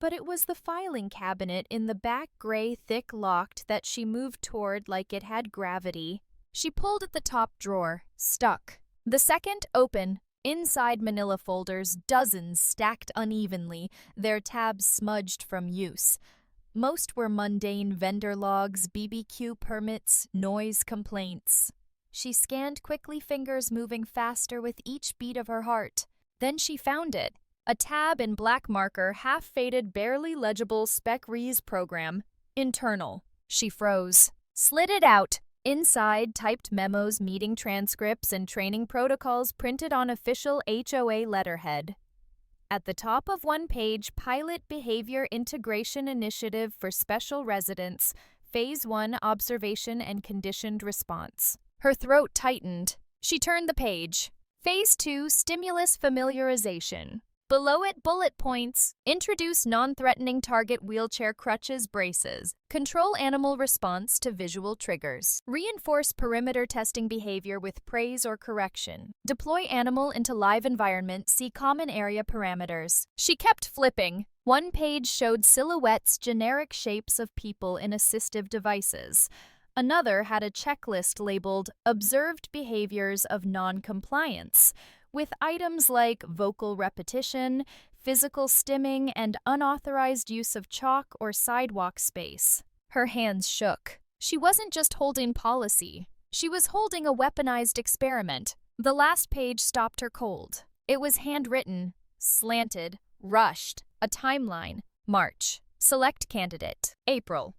But it was the filing cabinet in the back, gray, thick locked, that she moved toward like it had gravity. She pulled at the top drawer, stuck. The second, open. Inside, manila folders, dozens stacked unevenly, their tabs smudged from use. Most were mundane vendor logs, BBQ permits, noise complaints. She scanned quickly, fingers moving faster with each beat of her heart. Then she found it. A tab in black marker, half-faded, barely legible Spec Re's program. Internal. She froze. Slid it out. Inside, typed memos, meeting transcripts, and training protocols printed on official HOA letterhead. At the top of one page, Pilot Behavior Integration Initiative for Special Residents, Phase 1 Observation and Conditioned Response. Her throat tightened. She turned the page. Phase 2 Stimulus Familiarization. Below it, bullet points. Introduce non-threatening target wheelchair crutches braces. Control animal response to visual triggers. Reinforce perimeter testing behavior with praise or correction. Deploy animal into live environment. See common area parameters. She kept flipping. One page showed silhouettes, generic shapes of people in assistive devices. Another had a checklist labeled Observed Behaviors of Non-Compliance, with items like vocal repetition, physical stimming, and unauthorized use of chalk or sidewalk space. Her hands shook. She wasn't just holding policy. She was holding a weaponized experiment. The last page stopped her cold. It was handwritten, slanted, rushed, a timeline. March. Select candidate. April.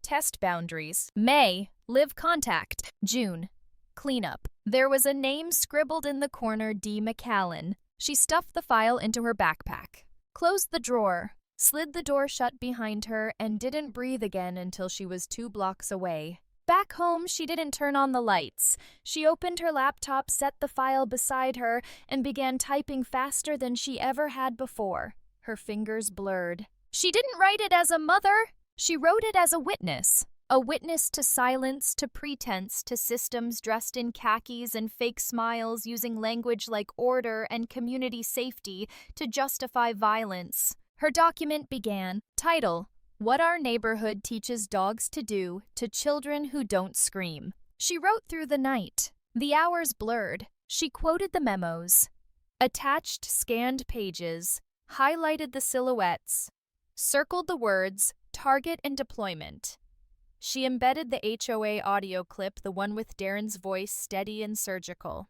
Test boundaries. May. Live contact. June. Cleanup. There was a name scribbled in the corner, D. McCallan. She stuffed the file into her backpack, closed the drawer, slid the door shut behind her, and didn't breathe again until she was 2 blocks away. Back home, she didn't turn on the lights. She opened her laptop, set the file beside her, and began typing faster than she ever had before. Her fingers blurred. She didn't write it as a mother. She wrote it as a witness. A witness to silence, to pretense, to systems dressed in khakis and fake smiles using language like order and community safety to justify violence. Her document began, title, What Our Neighborhood Teaches Dogs to Do to Children Who Don't Scream. She wrote through the night. The hours blurred. She quoted the memos, attached scanned pages, highlighted the silhouettes, circled the words, target and deployment. She embedded the HOA audio clip, the one with Darren's voice steady and surgical.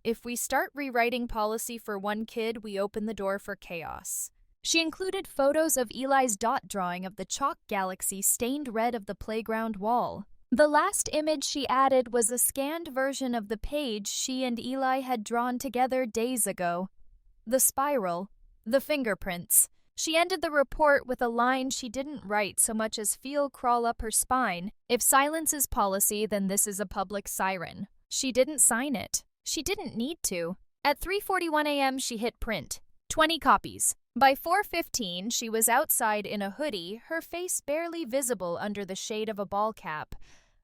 If we start rewriting policy for one kid, we open the door for chaos. She included photos of Eli's dot drawing of the chalk galaxy stained red of the playground wall. The last image she added was a scanned version of the page she and Eli had drawn together days ago. The spiral, the fingerprints. She ended the report with a line she didn't write so much as feel crawl up her spine. If silence is policy, then this is a public siren. She didn't sign it. She didn't need to. At 3:41 a.m., she hit print. 20 copies. By 4:15, she was outside in a hoodie, her face barely visible under the shade of a ball cap.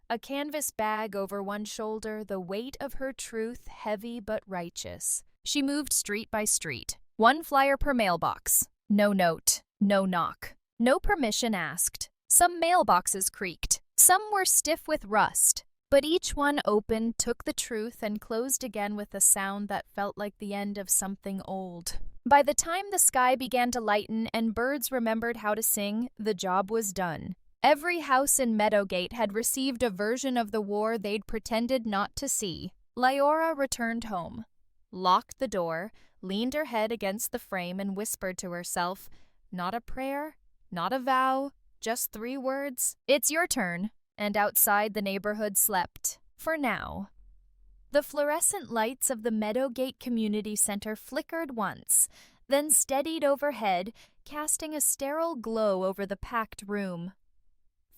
A canvas bag over one shoulder, the weight of her truth heavy but righteous. She moved street by street. 1 flyer per mailbox. No note, no knock, no permission asked. Some mailboxes creaked, some were stiff with rust, but each one opened, took the truth, and closed again with a sound that felt like the end of something old. By the time the sky began to lighten and birds remembered how to sing, the job was done. Every house in Meadowgate had received a version of the war they'd pretended not to see. Liora returned home, locked the door, leaned her head against the frame and whispered to herself, not a prayer, not a vow, just 3 words, it's your turn. And outside the neighborhood slept, for now. The fluorescent lights of the Meadowgate Community Center flickered once, then steadied overhead, casting a sterile glow over the packed room.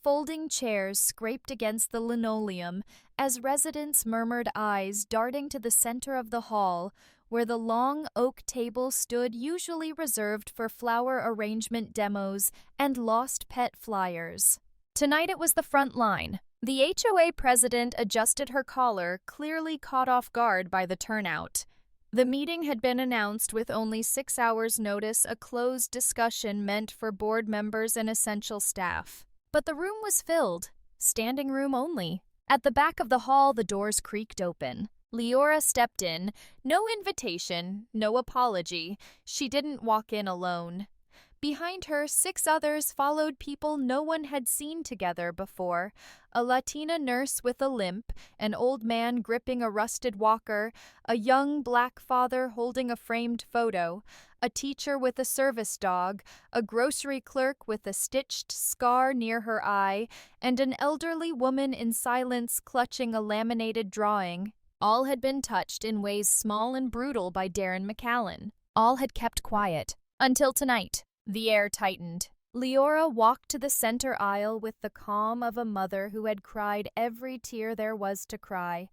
Folding chairs scraped against the linoleum as residents murmured, eyes darting to the center of the hall, where the long oak table stood, usually reserved for flower arrangement demos and lost pet flyers. Tonight it was the front line. The HOA president adjusted her collar, clearly caught off guard by the turnout. The meeting had been announced with only 6 hours' notice, a closed discussion meant for board members and essential staff. But the room was filled, standing room only. At the back of the hall, the doors creaked open. Liora stepped in. No invitation, no apology. She didn't walk in alone. Behind her, 6 others followed, people no one had seen together before. A Latina nurse with a limp, an old man gripping a rusted walker, a young black father holding a framed photo, a teacher with a service dog, a grocery clerk with a stitched scar near her eye, and an elderly woman in silence clutching a laminated drawing. All had been touched in ways small and brutal by Darren McCallan. All had kept quiet. Until tonight. The air tightened. Liora walked to the center aisle with the calm of a mother who had cried every tear there was to cry,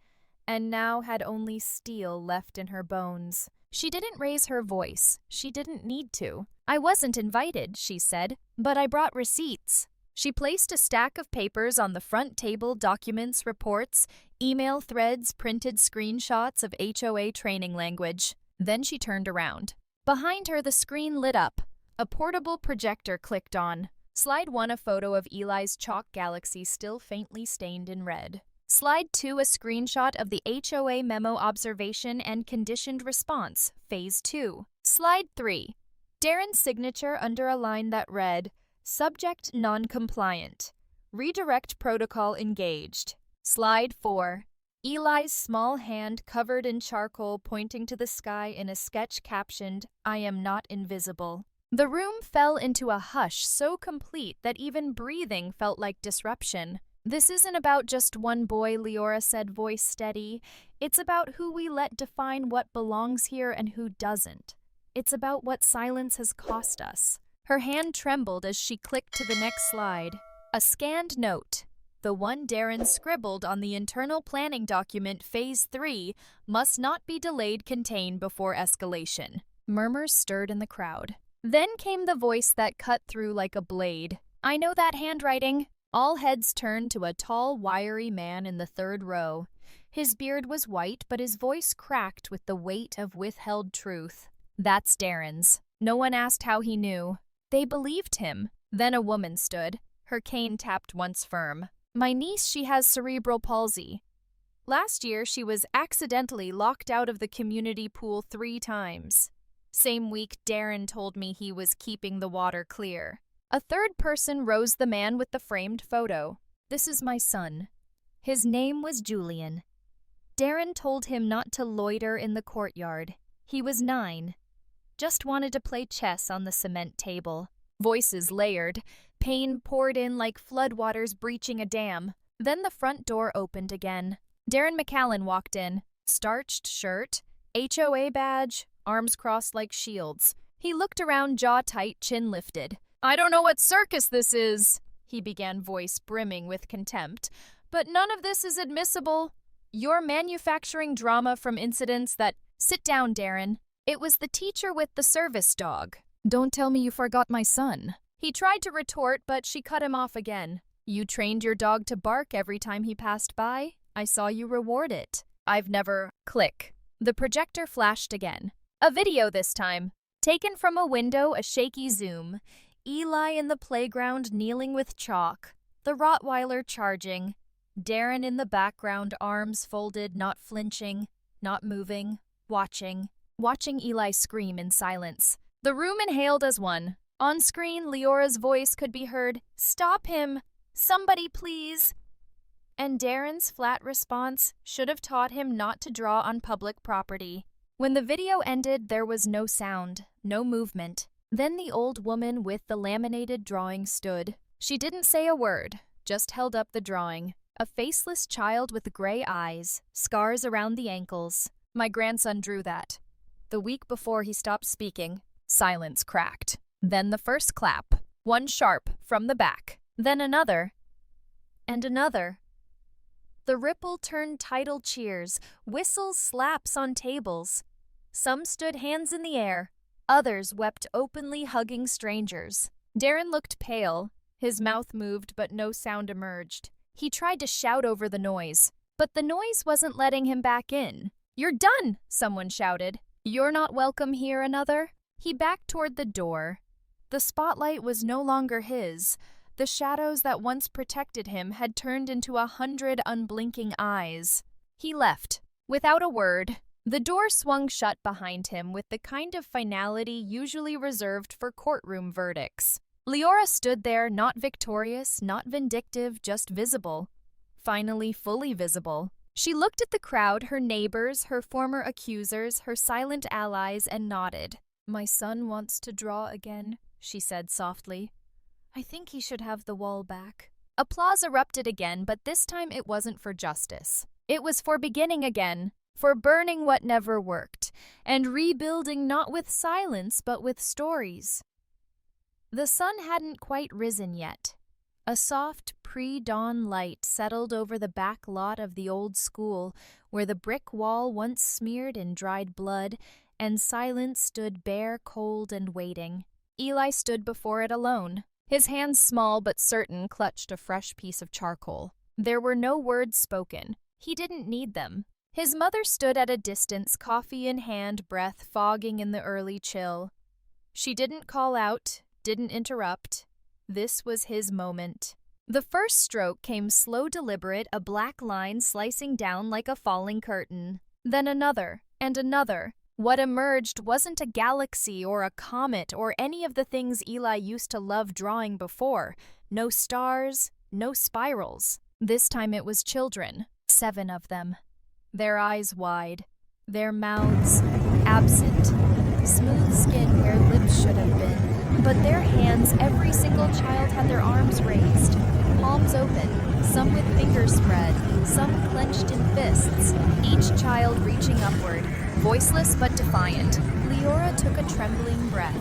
and now had only steel left in her bones. She didn't raise her voice. She didn't need to. I wasn't invited, she said, but I brought receipts. She placed a stack of papers on the front table, documents, reports, email threads, printed screenshots of HOA training language. Then she turned around. Behind her, the screen lit up. A portable projector clicked on. Slide 1, a photo of Eli's chalk galaxy still faintly stained in red. Slide 2, a screenshot of the HOA memo observation and conditioned response, Phase 2. Slide 3. Darren's signature under a line that read, "Subject non-compliant. Redirect protocol engaged." Slide 4. Eli's small hand covered in charcoal pointing to the sky in a sketch captioned, "I am not invisible." The room fell into a hush so complete that even breathing felt like disruption. "This isn't about just one boy," Liora said, voice steady. "It's about who we let define what belongs here and who doesn't. It's about what silence has cost us." Her hand trembled as she clicked to the next slide. A scanned note. The one Darren scribbled on the internal planning document Phase 3 must not be delayed contained before escalation. Murmurs stirred in the crowd. Then came the voice that cut through like a blade. "I know that handwriting." All heads turned to a tall, wiry man in the third row. His beard was white, but his voice cracked with the weight of withheld truth. "That's Darren's." No one asked how he knew. They believed him. Then a woman stood. Her cane tapped once firm. "My niece, she has cerebral palsy. Last year, she was accidentally locked out of the community pool 3 times. Same week, Darren told me he was keeping the water clear." A third person rose, the man with the framed photo. "This is my son. His name was Julian. Darren told him not to loiter in the courtyard. He was 9. Just wanted to play chess on the cement table." Voices layered. Pain poured in like floodwaters breaching a dam. Then the front door opened again. Darren McCallan walked in. Starched shirt, HOA badge, arms crossed like shields. He looked around, jaw tight, chin lifted. "I don't know what circus this is," he began, voice brimming with contempt, "but none of this is admissible. You're manufacturing drama from incidents that—" "Sit down, Darren." It was the teacher with the service dog. "Don't tell me you forgot my son." He tried to retort, but she cut him off again. "You trained your dog to bark every time he passed by. I saw you reward it. I've never—" Click. The projector flashed again. A video this time. Taken from a window, a shaky zoom. Eli in the playground kneeling with chalk. The Rottweiler charging. Darren in the background, arms folded, not flinching, not moving, watching. Watching Eli scream in silence. The room inhaled as one. On screen, Leora's voice could be heard, "Stop him! Somebody please!" And Darren's flat response should have taught him not to draw on public property. When the video ended, there was no sound, no movement. Then the old woman with the laminated drawing stood. She didn't say a word, just held up the drawing. A faceless child with gray eyes, scars around the ankles. "My grandson drew that." The week before he stopped speaking, silence cracked. Then the first clap, one sharp from the back, then another, and another. The ripple turned tidal cheers, whistles, slaps on tables. Some stood hands in the air, others wept openly, hugging strangers. Darren looked pale. His mouth moved, but no sound emerged. He tried to shout over the noise, but the noise wasn't letting him back in. "You're done!" someone shouted. "You're not welcome here," another. He backed toward the door. The spotlight was no longer his. The shadows that once protected him had turned into 100 unblinking eyes. He left, without a word. The door swung shut behind him with the kind of finality usually reserved for courtroom verdicts. Liora stood there, not victorious, not vindictive, just visible. Finally, fully visible. She looked at the crowd, her neighbors, her former accusers, her silent allies, and nodded. "My son wants to draw again," she said softly. "I think he should have the wall back." Applause erupted again, but this time it wasn't for justice. It was for beginning again, for burning what never worked, and rebuilding not with silence but with stories. The sun hadn't quite risen yet. A soft pre-dawn light settled over the back lot of the old school, where the brick wall once smeared in dried blood, and silence stood bare, cold, and waiting. Eli stood before it alone. His hands, small but certain, clutched a fresh piece of charcoal. There were no words spoken. He didn't need them. His mother stood at a distance, coffee in hand, breath fogging in the early chill. She didn't call out, didn't interrupt. This was his moment. The first stroke came slow, deliberate, a black line slicing down like a falling curtain. Then another, and another. What emerged wasn't a galaxy or a comet or any of the things Eli used to love drawing before. No stars, no spirals. This time it was children, 7 of them. Their eyes wide, their mouths absent, smooth skin where lips should have been. But their hands, every single child had their arms raised, palms open, some with fingers spread, some clenched in fists, each child reaching upward, voiceless but defiant. Liora took a trembling breath.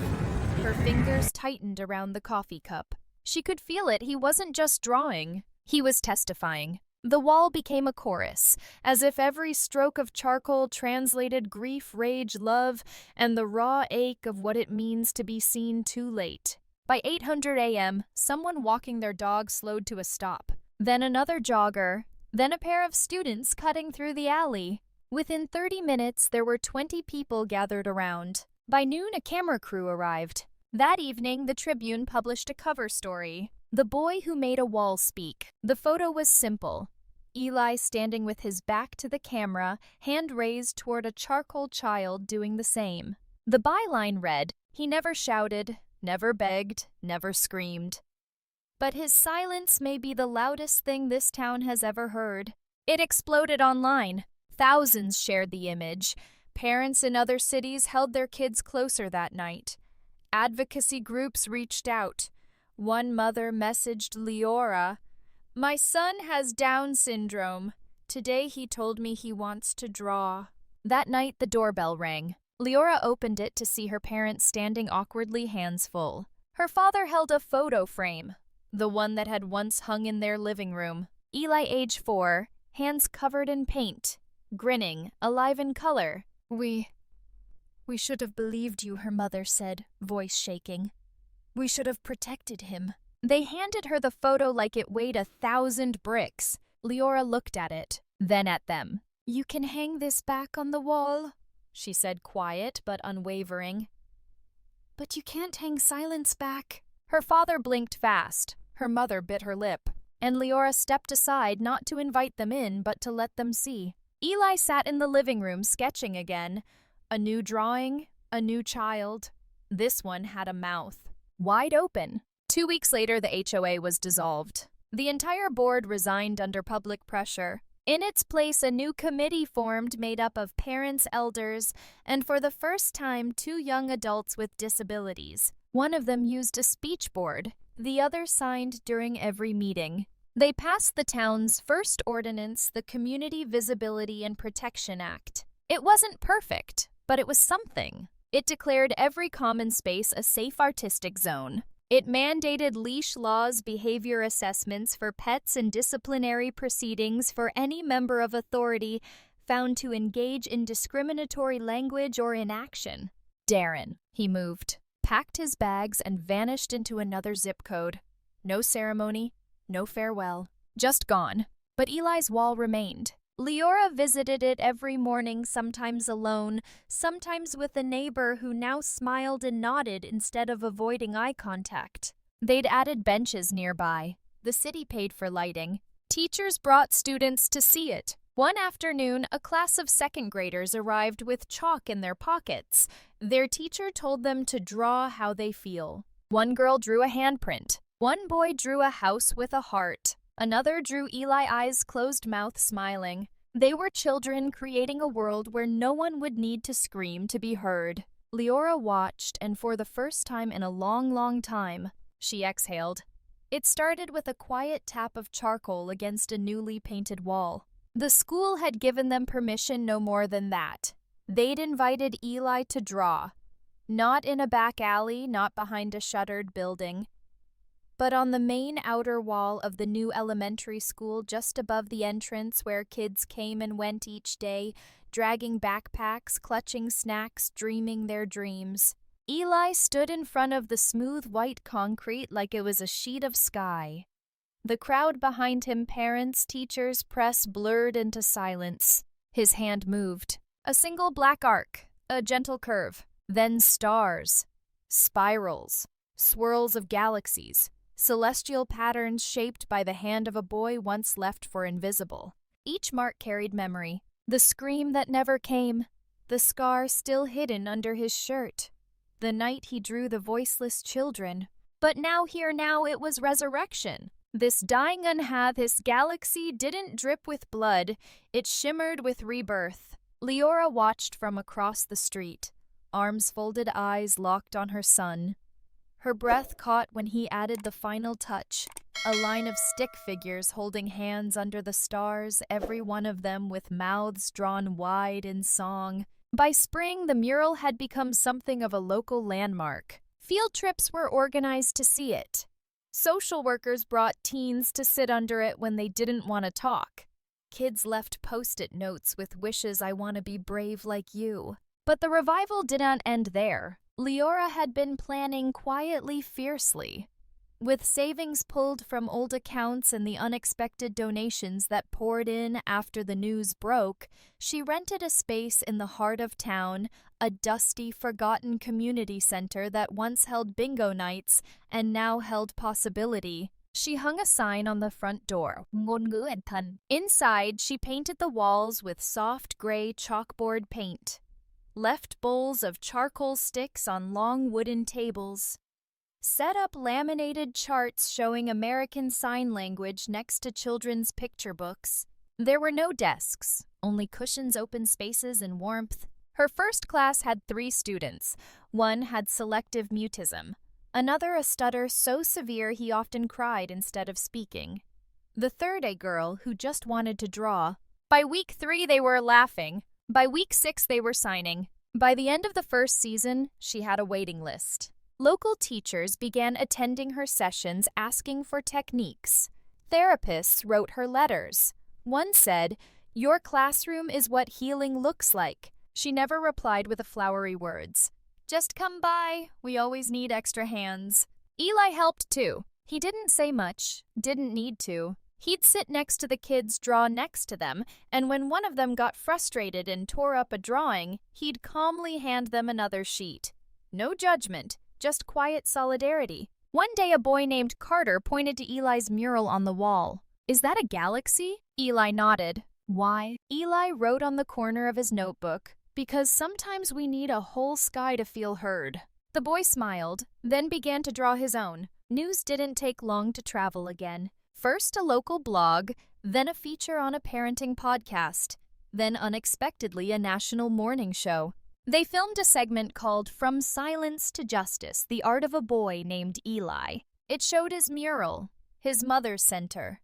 Her fingers tightened around the coffee cup. She could feel it. He wasn't just drawing. He was testifying. The wall became a chorus, as if every stroke of charcoal translated grief, rage, love, and the raw ache of what it means to be seen too late. By 8:00 a.m., someone walking their dog slowed to a stop. Then another jogger. Then a pair of students cutting through the alley. Within 30 minutes, there were 20 people gathered around. By noon, a camera crew arrived. That evening, the Tribune published a cover story. The Boy Who Made a Wall Speak. The photo was simple. Eli standing with his back to the camera, hand raised toward a charcoal child doing the same. The byline read, "He never shouted, never begged, never screamed. But his silence may be the loudest thing this town has ever heard." It exploded online. Thousands shared the image. Parents in other cities held their kids closer that night. Advocacy groups reached out. One mother messaged Liora, "My son has Down syndrome. Today he told me he wants to draw." That night the doorbell rang. Liora opened it to see her parents standing awkwardly, hands full. Her father held a photo frame, the one that had once hung in their living room. Eli, age 4, hands covered in paint, grinning, alive in color. We should have believed you," her mother said, voice shaking. "We should have protected him." They handed her the photo like it weighed 1,000 bricks. Liora looked at it, then at them. "You can hang this back on the wall," she said, quiet but unwavering. "But you can't hang silence back." Her father blinked fast. Her mother bit her lip. And Liora stepped aside, not to invite them in, but to let them see. Eli sat in the living room sketching again. A new drawing, a new child. This one had a mouth. Wide open. 2 weeks later, the HOA was dissolved. The entire board resigned under public pressure. In its place, a new committee formed made up of parents, elders, and for the first time, 2 young adults with disabilities. One of them used a speech board. The other signed during every meeting. They passed the town's first ordinance, the Community Visibility and Protection Act. It wasn't perfect, but it was something. It declared every common space a safe artistic zone. It mandated leash laws, behavior assessments for pets, and disciplinary proceedings for any member of authority found to engage in discriminatory language or inaction. Darren, he moved, packed his bags, and vanished into another zip code. No ceremony, no farewell, just gone. But Eli's wall remained. Liora visited it every morning, sometimes alone, sometimes with a neighbor who now smiled and nodded instead of avoiding eye contact. They'd added benches nearby. The city paid for lighting. Teachers brought students to see it. One afternoon, a class of 2nd graders arrived with chalk in their pockets. Their teacher told them to draw how they feel. One girl drew a handprint. One boy drew a house with a heart. Another drew Eli, eyes closed, mouth smiling. They were children creating a world where no one would need to scream to be heard. Liora watched, and for the first time in a long, long time, she exhaled. It started with a quiet tap of charcoal against a newly painted wall. The school had given them permission, no more than that. They'd invited Eli to draw. Not in a back alley, not behind a shuttered building, but on the main outer wall of the new elementary school just above the entrance where kids came and went each day, dragging backpacks, clutching snacks, dreaming their dreams. Eli stood in front of the smooth white concrete like it was a sheet of sky. The crowd behind him, parents, teachers, press, blurred into silence. His hand moved. A single black arc, a gentle curve, then stars, spirals, swirls of galaxies. Celestial patterns shaped by the hand of a boy once left for invisible. Each mark carried memory. The scream that never came, the scar still hidden under his shirt. The night he drew the voiceless children. But now it was resurrection. This dying unhath his galaxy didn't drip with blood, it shimmered with rebirth. Liora watched from across the street, arms folded, eyes locked on her son. Her breath caught when he added the final touch, a line of stick figures holding hands under the stars, every one of them with mouths drawn wide in song. By spring, the mural had become something of a local landmark. Field trips were organized to see it. Social workers brought teens to sit under it when they didn't want to talk. Kids left post-it notes with wishes, "I want to be brave like you." But the revival didn't end there. Liora had been planning quietly, fiercely. With savings pulled from old accounts and the unexpected donations that poured in after the news broke, she rented a space in the heart of town, a dusty, forgotten community center that once held bingo nights and now held possibility. She hung a sign on the front door. Ngôn ngữ and thân. Inside, she painted the walls with soft gray chalkboard paint. Left bowls of charcoal sticks on long wooden tables. Set up laminated charts showing American Sign Language next to children's picture books. There were no desks, only cushions, open spaces, and warmth. Her first class had 3 students. One had selective mutism. Another a stutter so severe he often cried instead of speaking. The third a girl who just wanted to draw. By week 3 they were laughing. By week 6 they were signing. By the end of the first season, she had a waiting list. Local teachers began attending her sessions asking for techniques. Therapists wrote her letters. One said, "Your classroom is what healing looks like." She never replied with the flowery words. "Just come by, we always need extra hands." Eli helped too. He didn't say much, didn't need to. He'd sit next to the kids, draw next to them, and when one of them got frustrated and tore up a drawing, he'd calmly hand them another sheet. No judgment, just quiet solidarity. One day a boy named Carter pointed to Eli's mural on the wall. "Is that a galaxy?" Eli nodded. "Why?" Eli wrote on the corner of his notebook, "Because sometimes we need a whole sky to feel heard." The boy smiled, then began to draw his own. News didn't take long to travel again. First a local blog, then a feature on a parenting podcast, then unexpectedly a national morning show. They filmed a segment called From Silence to Justice, the art of a boy named Eli. It showed his mural, his mother's center.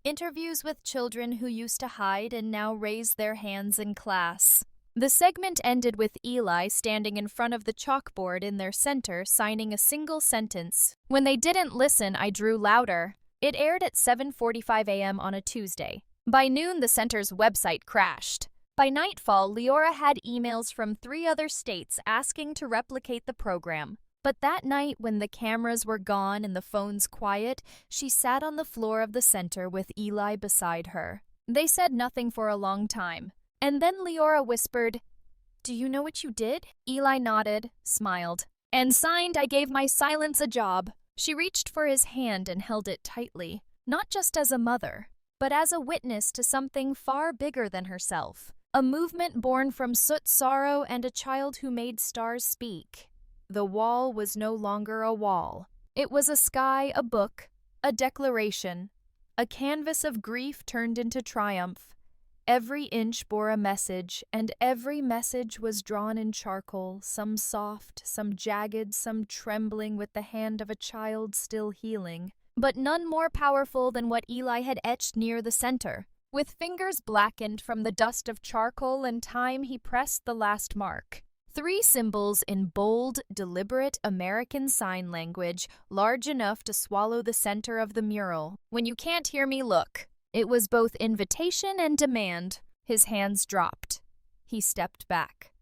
Interviews with children who used to hide and now raise their hands in class. The segment ended with Eli standing in front of the chalkboard in their center, signing a single sentence. "When they didn't listen, I drew louder." It aired at 7:45 a.m. on a Tuesday. By noon, the center's website crashed. By nightfall, Liora had emails from 3 other states asking to replicate the program. But that night, when the cameras were gone and the phones quiet, she sat on the floor of the center with Eli beside her. They said nothing for a long time. And then Liora whispered, "Do you know what you did?" Eli nodded, smiled, and signed, "I gave my silence a job." She reached for his hand and held it tightly, not just as a mother, but as a witness to something far bigger than herself. A movement born from soot, sorrow, and a child who made stars speak. The wall was no longer a wall. It was a sky, a book, a declaration, a canvas of grief turned into triumph. Every inch bore a message, and every message was drawn in charcoal, some soft, some jagged, some trembling with the hand of a child still healing, but none more powerful than what Eli had etched near the center. With fingers blackened from the dust of charcoal and time, he pressed the last mark. 3 symbols in bold, deliberate American Sign Language, large enough to swallow the center of the mural. "When you can't hear me, look." It was both invitation and demand. His hands dropped. He stepped back.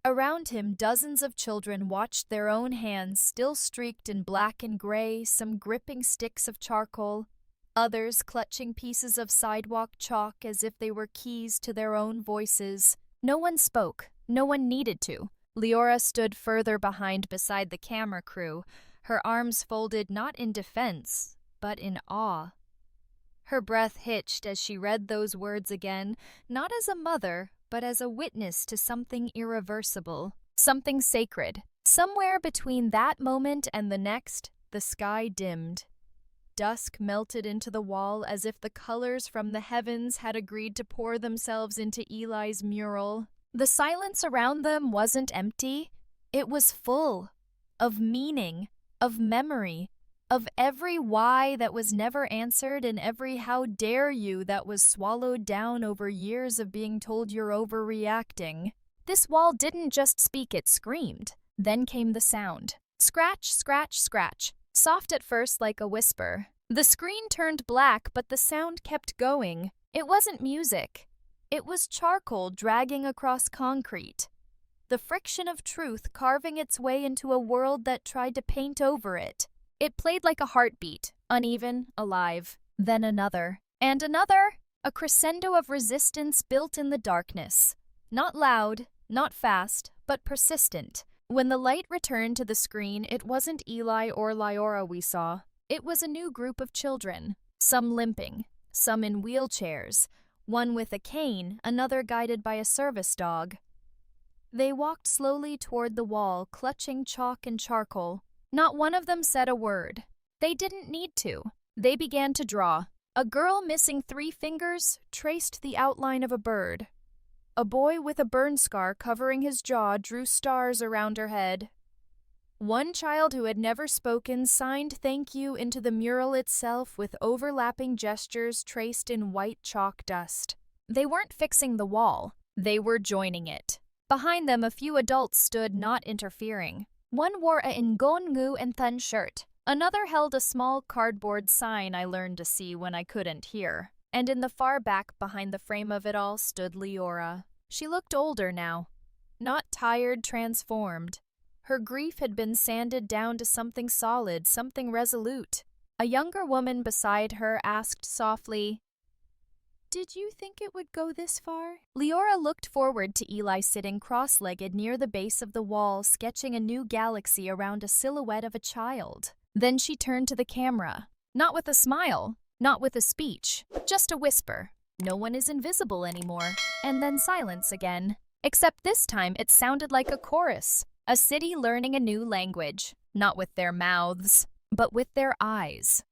Around him, dozens of children watched their own hands still streaked in black and gray, some gripping sticks of charcoal, others clutching pieces of sidewalk chalk as if they were keys to their own voices. No one spoke. No one needed to. Liora stood further behind beside the camera crew, her arms folded not in defense, but in awe. Her breath hitched as she read those words again, not as a mother, but as a witness to something irreversible, something sacred. Somewhere between that moment and the next, the sky dimmed. Dusk melted into the wall as if the colors from the heavens had agreed to pour themselves into Eli's mural. The silence around them wasn't empty. It was full of meaning, of memory, of every why that was never answered and every how dare you that was swallowed down over years of being told you're overreacting. This wall didn't just speak, it screamed. Then came the sound. Scratch, scratch, scratch. Soft at first like a whisper. The screen turned black, but the sound kept going. It wasn't music. It was charcoal dragging across concrete. The friction of truth carving its way into a world that tried to paint over it. It played like a heartbeat, uneven, alive. Then another. And another. A crescendo of resistance built in the darkness. Not loud, not fast, but persistent. When the light returned to the screen, it wasn't Eli or Liora we saw. It was a new group of children, some limping, some in wheelchairs, one with a cane, another guided by a service dog. They walked slowly toward the wall, clutching chalk and charcoal. Not one of them said a word. They didn't need to. They began to draw. A girl missing 3 fingers traced the outline of a bird. A boy with a burn scar covering his jaw drew stars around her head. One child who had never spoken signed thank you into the mural itself with overlapping gestures traced in white chalk dust. They weren't fixing the wall. They were joining it. Behind them, a few adults stood, not interfering. One wore a ngongu and thun shirt. Another held a small cardboard sign I learned to see when I couldn't hear. And in the far back behind the frame of it all stood Liora. She looked older now. Not tired, transformed. Her grief had been sanded down to something solid, something resolute. A younger woman beside her asked softly, "Did you think it would go this far?" Liora looked forward to Eli sitting cross-legged near the base of the wall, sketching a new galaxy around a silhouette of a child. Then she turned to the camera. Not with a smile, not with a speech, just a whisper. "No one is invisible anymore." And then silence again. Except this time it sounded like a chorus. A city learning a new language. Not with their mouths, but with their eyes.